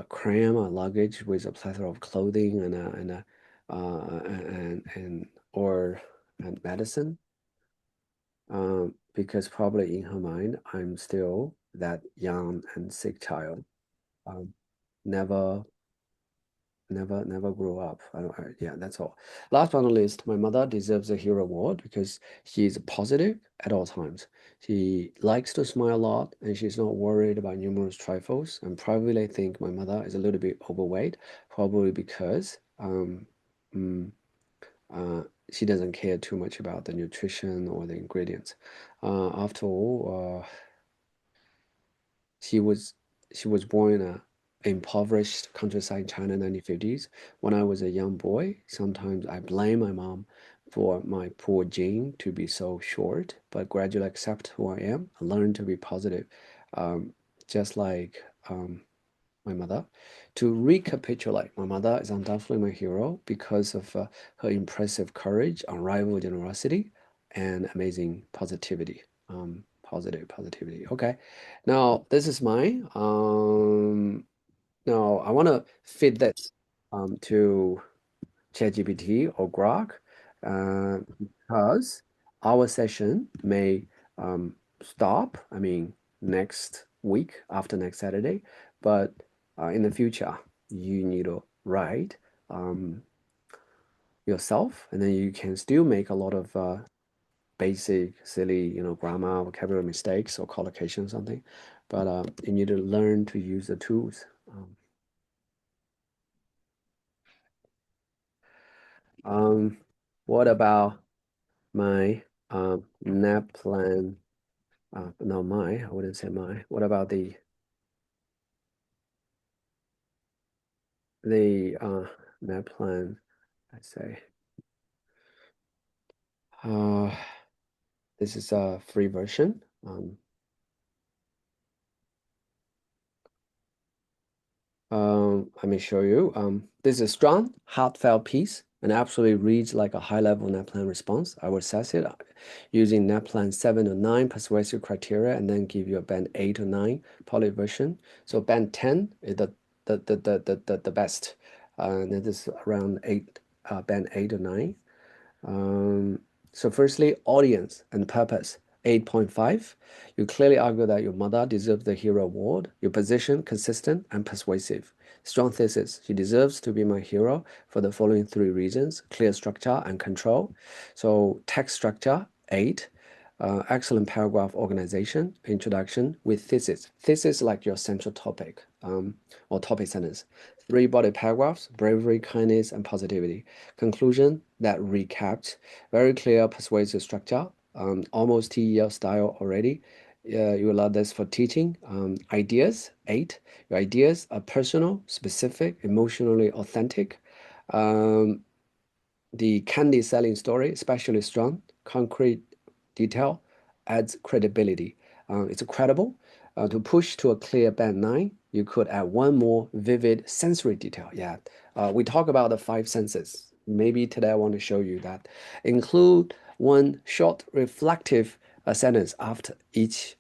cram a luggage with a plethora of clothing and or and medicine. Because probably in her mind, I'm still that young and sick child. Um, never never grew up. Yeah, that's all. Last but not least, my mother deserves a hero award because she's positive at all times. She likes to smile a lot and she's not worried about numerous trifles. And probably I think my mother is a little bit overweight, probably because mm, uh, she doesn't care too much about the nutrition or the ingredients. After all, she was she was born in a impoverished countryside in China in the 1950s. When I was a young boy, sometimes I blame my mom for my poor gene to be so short, but gradually accept who I am and learn to be positive, um, just like my mother. To recapitulate, my mother is undoubtedly my hero because of her impressive courage, unrivaled generosity, and amazing positivity. Positivity. Okay, now this is mine. Now I want to fit this to ChatGPT or Grok because our session may stop. I mean, next week after next Saturday, but in the future, you need to write um, yourself, and then you can still make a lot of basic, silly, grammar, vocabulary mistakes or collocation or something, but you need to learn to use the tools. Um, what about my nap plan? No, I wouldn't say my. What about the nap plan? I say, uh, this is a free version. Let me show you. This is a strong, heartfelt piece and absolutely reads like a high-level NAPLAN response. I will assess it using NAPLAN 7 or 9 persuasive criteria and then give you a band 8 or 9 poly version. So band 10 is the the best. And it is around eight, band 8 or 9. Um, so firstly, audience and purpose, 8.5. You clearly argue that your mother deserves the hero award. Your position consistent and persuasive. Strong thesis. She deserves to be my hero for the following 3 reasons: clear structure and control. So text structure, 8. Excellent paragraph organization, introduction with thesis. Thesis like your central topic, or topic sentence. 3 body paragraphs, bravery, kindness, and positivity. Conclusion that recapped, very clear, persuasive structure, almost TEL style already. You allow this for teaching. Ideas, 8. Your ideas are personal, specific, emotionally authentic. Um, the candy selling story, especially strong, concrete detail, adds credibility. It's credible. To push to a clear band 9, you could add one more vivid sensory detail. Yeah, we talk about the 5 senses. Maybe today I want to show you that. Include one short reflective sentence after each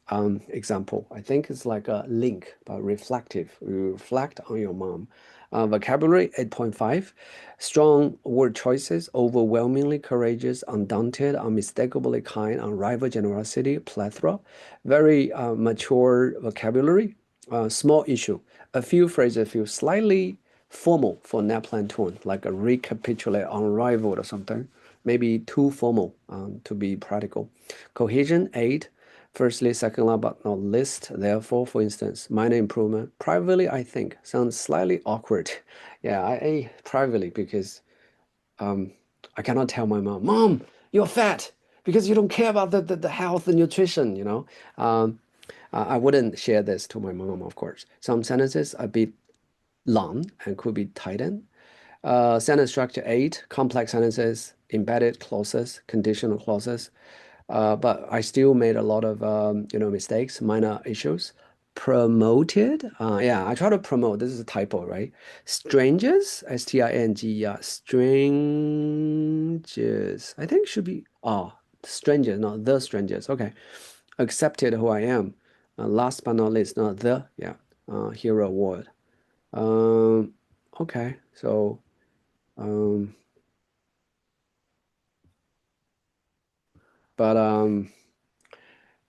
example. I think it's like a link, but reflective. You reflect on your mom. Vocabulary 8.5. Strong word choices, overwhelmingly courageous, undaunted, unmistakably kind, unrivaled generosity, plethora. Very mature vocabulary. Small issue. A few phrases feel slightly formal for NAPLAN tone, like a recapitulate, unrivaled or something. Maybe too formal to be practical. Cohesion 8. Firstly, second last but not least, therefore, for instance, minor improvement. Privately, I think, sounds slightly awkward. Yeah, I privately because um, I cannot tell my mom, Mom, you're fat because you don't care about the health and nutrition, you know. I wouldn't share this to my mom, of course. Some sentences are a bit long and could be tightened. Sentence structure 8, complex sentences, embedded clauses, conditional clauses. But I still made a lot of mistakes, minor issues. Promoted, yeah, I try to promote. This is a typo, right? Strangers, STING, strangers. I think should be strangers, not the strangers. Okay, accepted who I am. Last but not least, not the, yeah, hero award. Um, okay, so um, but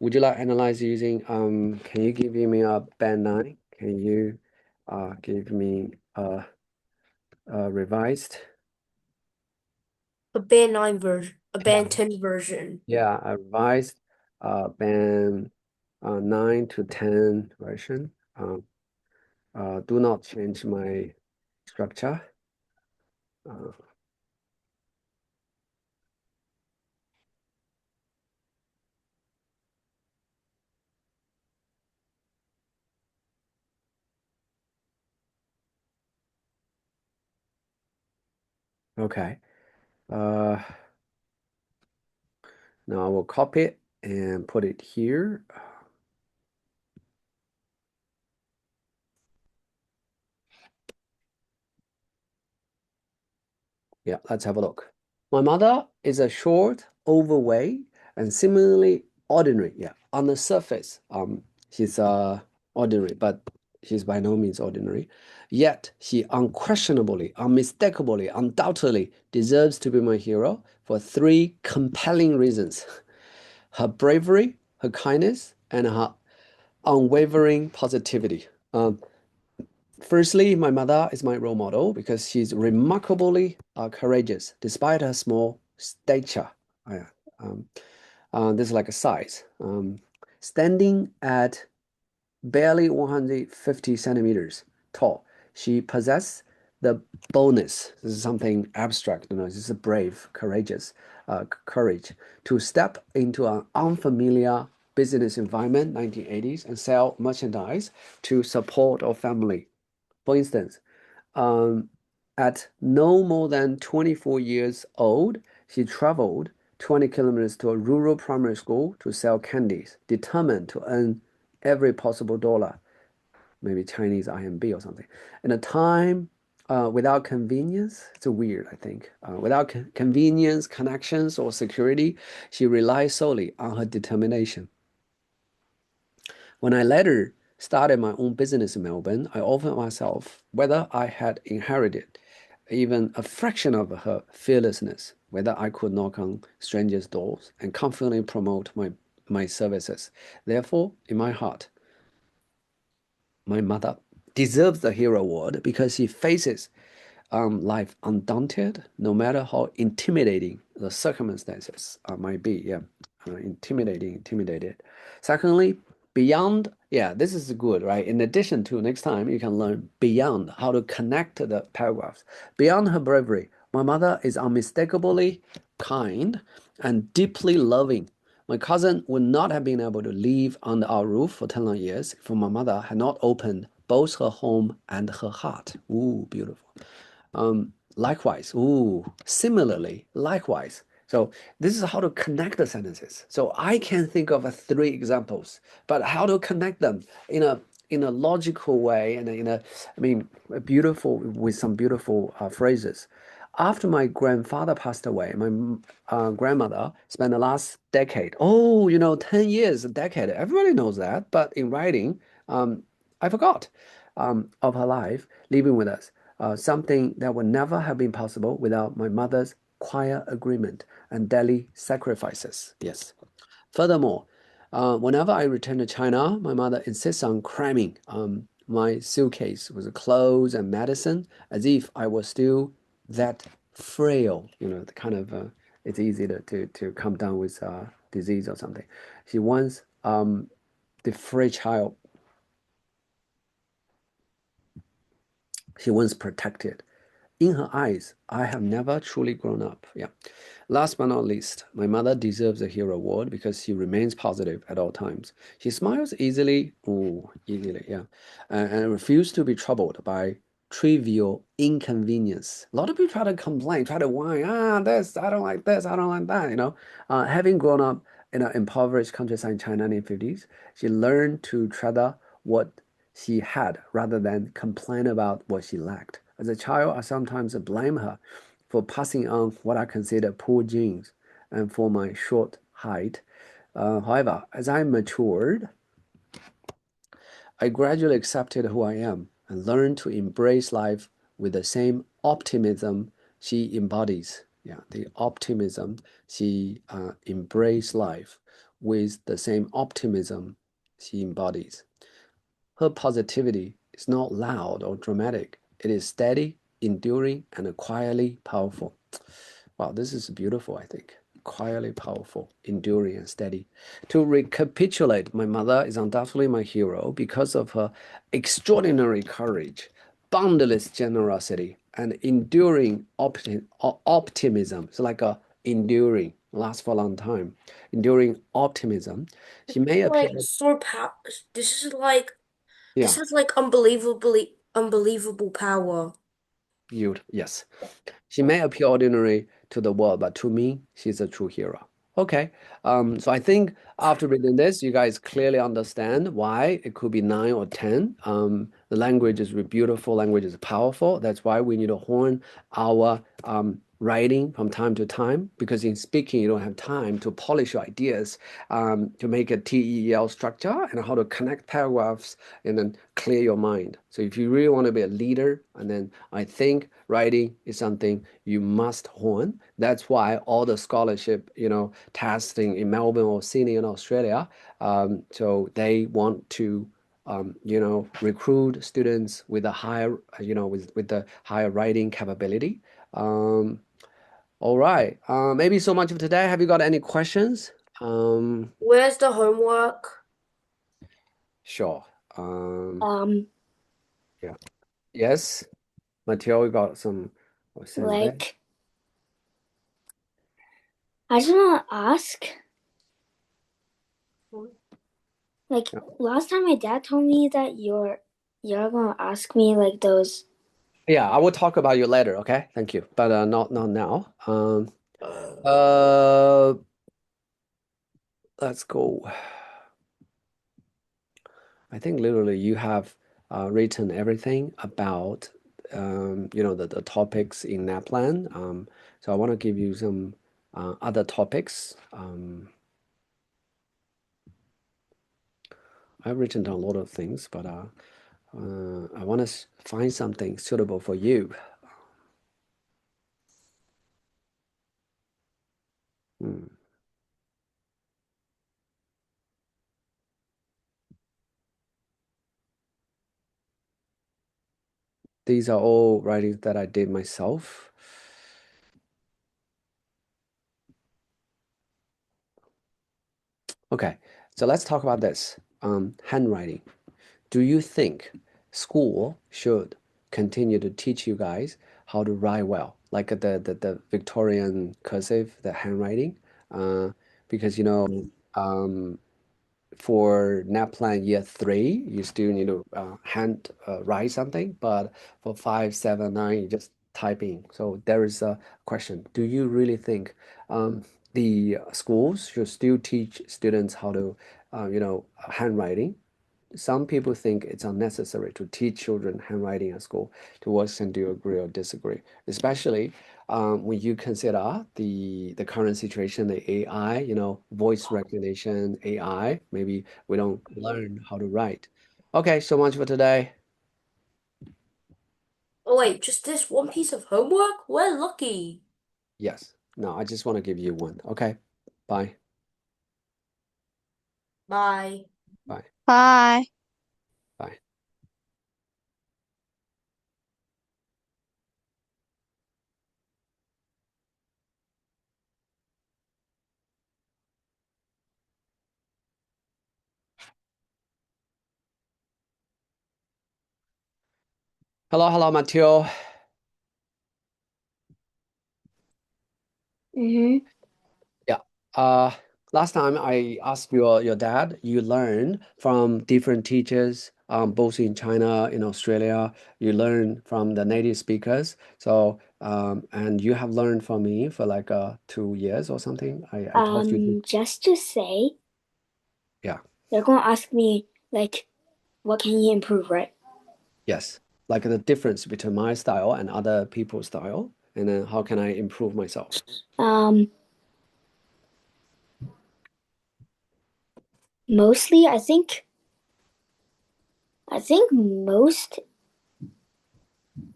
would you like analyze using can you give me a band 9? Can you give me a revised? A band 9 version, a Yeah. band 10 version. Yeah, a revised band 9 to 10 version. Do not change my structure. Uh, okay. Uh, Now I will copy it and put it here. Yeah, let's have a look. My mother is a short, overweight, and seemingly ordinary. Yeah, on the surface, she's ordinary, but she's by no means ordinary. Yet she unquestionably, unmistakably, undoubtedly deserves to be my hero for 3 compelling reasons: her bravery, her kindness, and her unwavering positivity. Firstly, my mother is my role model because she's remarkably courageous despite her small stature. Yeah, um, this is like a size. Standing at barely 150 centimeters tall, she possesses the boldness. This is something abstract, this is a brave, courageous courage to step into an unfamiliar business environment, 1980s, and sell merchandise to support our family. For instance, um, at no more than 24 years old, she traveled 20 kilometers to a rural primary school to sell candies, determined to earn every possible dollar, maybe Chinese RMB or something. In a time without convenience, it's a weird, I think. Without convenience, connections, or security, she relies solely on her determination. When I later started my own business in Melbourne, I offered myself whether I had inherited even a fraction of her fearlessness, whether I could knock on strangers' doors and confidently promote my services. Therefore, in my heart, my mother deserves the Hero Award because she faces life undaunted, no matter how intimidating the circumstances might be. Yeah, intimidated. Secondly, beyond, yeah, this is good, right? In addition to next time, you can learn beyond how to connect the paragraphs. Beyond her bravery, my mother is unmistakably kind and deeply loving. My cousin would not have been able to live under our roof for 10 long years if my mother had not opened both her home and her heart. Ooh, beautiful. Likewise, ooh, similarly, likewise. So this is how to connect the sentences. So I can think of three examples, but how to connect them in a logical way and I mean, a beautiful with some beautiful phrases. After my grandfather passed away, my grandmother spent the last decade. Oh, 10 years, a decade. Everybody knows that, but in writing, I forgot of her life living with us, something that would never have been possible without my mother's quiet agreement and daily sacrifices. Yes. Furthermore, whenever I return to China, my mother insists on cramming my suitcase with clothes and medicine as if I was still that frail, the kind of it's easy to come down with disease or something. She wants the free child, she wants protected. In her eyes, I have never truly grown up. Yeah. Last but not least, my mother deserves a hero award because she remains positive at all times. She smiles easily, ooh, easily, yeah, and refuses to be troubled by trivial inconvenience. A lot of people try to complain, try to whine, this, I don't like this, I don't like that. Having grown up in an impoverished countryside in China in the 50s, she learned to treasure what she had rather than complain about what she lacked. As a child, I sometimes blame her for passing on what I consider poor genes and for my short height. However, as I matured, I gradually accepted who I am and learned to embrace life with the same optimism she embodies. Yeah, the optimism she embraced life with the same optimism she embodies. Her positivity is not loud or dramatic. It is steady, enduring, and quietly powerful. Wow, this is beautiful, I think. Quietly powerful, enduring, and steady. To recapitulate, my mother is undoubtedly my hero because of her extraordinary courage, boundless generosity, and enduring optimism. It's like a enduring, lasts for a long time. Enduring optimism. She may appear, Like so pow this is like this yeah, has like unbelievable power. yes. She may appear ordinary to the world, but to me, she's a true hero. Okay, so I think after reading this, you guys clearly understand why it could be 9 or 10. The language is beautiful, language is powerful. That's why we need to hone our writing from time to time, because in speaking, you don't have time to polish your ideas, to make a TEL structure and how to connect paragraphs and then clear your mind. So if you really want to be a leader, and then I think writing is something you must hone. That's why all the scholarship, testing in Melbourne or Sydney in Australia, so they want to recruit students with a higher, with the higher writing capability. Um, all right. Maybe so much for today. Have you got any questions? Um, Where's the homework? sure. Um, Yeah. Yes. Matteo, you got some what sent there? like I just want to ask, like Yeah. last time my dad told me that you're gonna ask me like those. Yeah, I will talk about you later, okay? Thank you. But not now. Uh, Uh let's go. I think literally you have written everything about the topics in that plan. So I want to give you some other topics. I've written down a lot of things, but I want to find something suitable for you. Hmm. These are all writings that I did myself. Okay, so let's talk about this. Handwriting. Do you think school should continue to teach you guys how to write well, like the Victorian cursive, the handwriting? Because um, for NAPLAN year 3, you still need to hand write something, but for 5, 7, 9, you just type in. So there is a question. Do you really think the schools should still teach students how to, handwriting? Some people think it's unnecessary to teach children handwriting at school. To what extent do you agree or disagree? Especially when you consider the current situation, the AI, voice recognition, AI, maybe we don't learn how to write. Okay, so much for today. Oh wait, just this one piece of homework? We're lucky. Yes. No, I just want to give you one. Okay. Bye. Bye. Bye. Bye. Bye. Hello, hello, Matteo. Mm-hmm. Yeah. Uh, Last time I asked your dad, you learn from different teachers, both in China, in Australia. You learn from the native speakers. So, and you have learned from me for like 2 years or something. I taught you. Just to say, Yeah. they're gonna ask me like, what can you improve, right? Yes. Like the difference between my style and other people's style, and then how can I improve myself? Um, Mostly, I think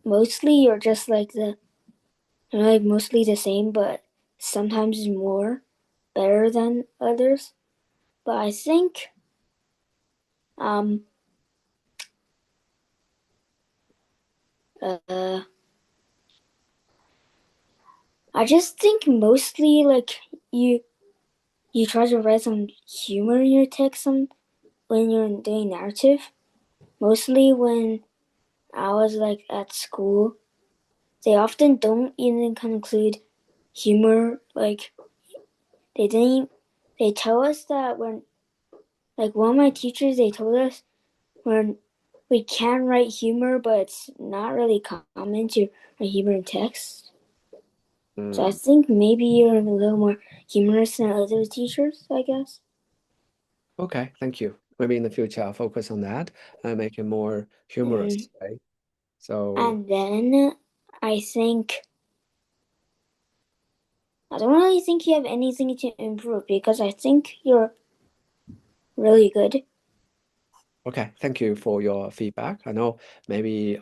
mostly you're just like you're like mostly the same, but sometimes more better than others. But um, uh, I just think mostly like you you try to write some humor in your text some when you're doing narrative. Mostly when I was like at school, they often don't even conclude humor. Like they didn't. They tell us that when like one of my teachers, they told us when we can write humor, but it's not really common to write humor in text. So I Mm, think maybe you're a little more humorous than other teachers, I guess. okay, thank you. Maybe in the future I'll focus on that and make it more Mm. humorous, right? So, And then I think I don't really think you have anything to improve because I think you're really good. okay, thank you for your feedback. I know maybe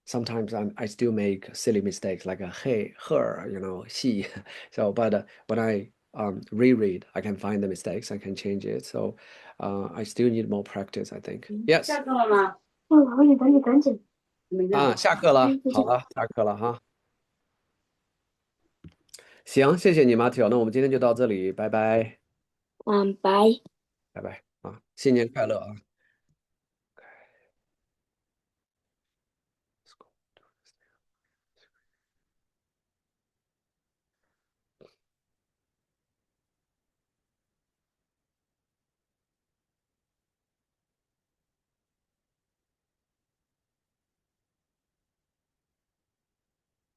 sometimes I still make silly mistakes like a hey, her, she. So, but when I reread, I can find the mistakes, I can change it. So, I still need more practice, I think. Yes. 啊，下课了，好了，下课了哈。行，谢谢你，马铁，那我们今天就到这里，拜拜，Bye. 拜拜啊，新年快乐啊！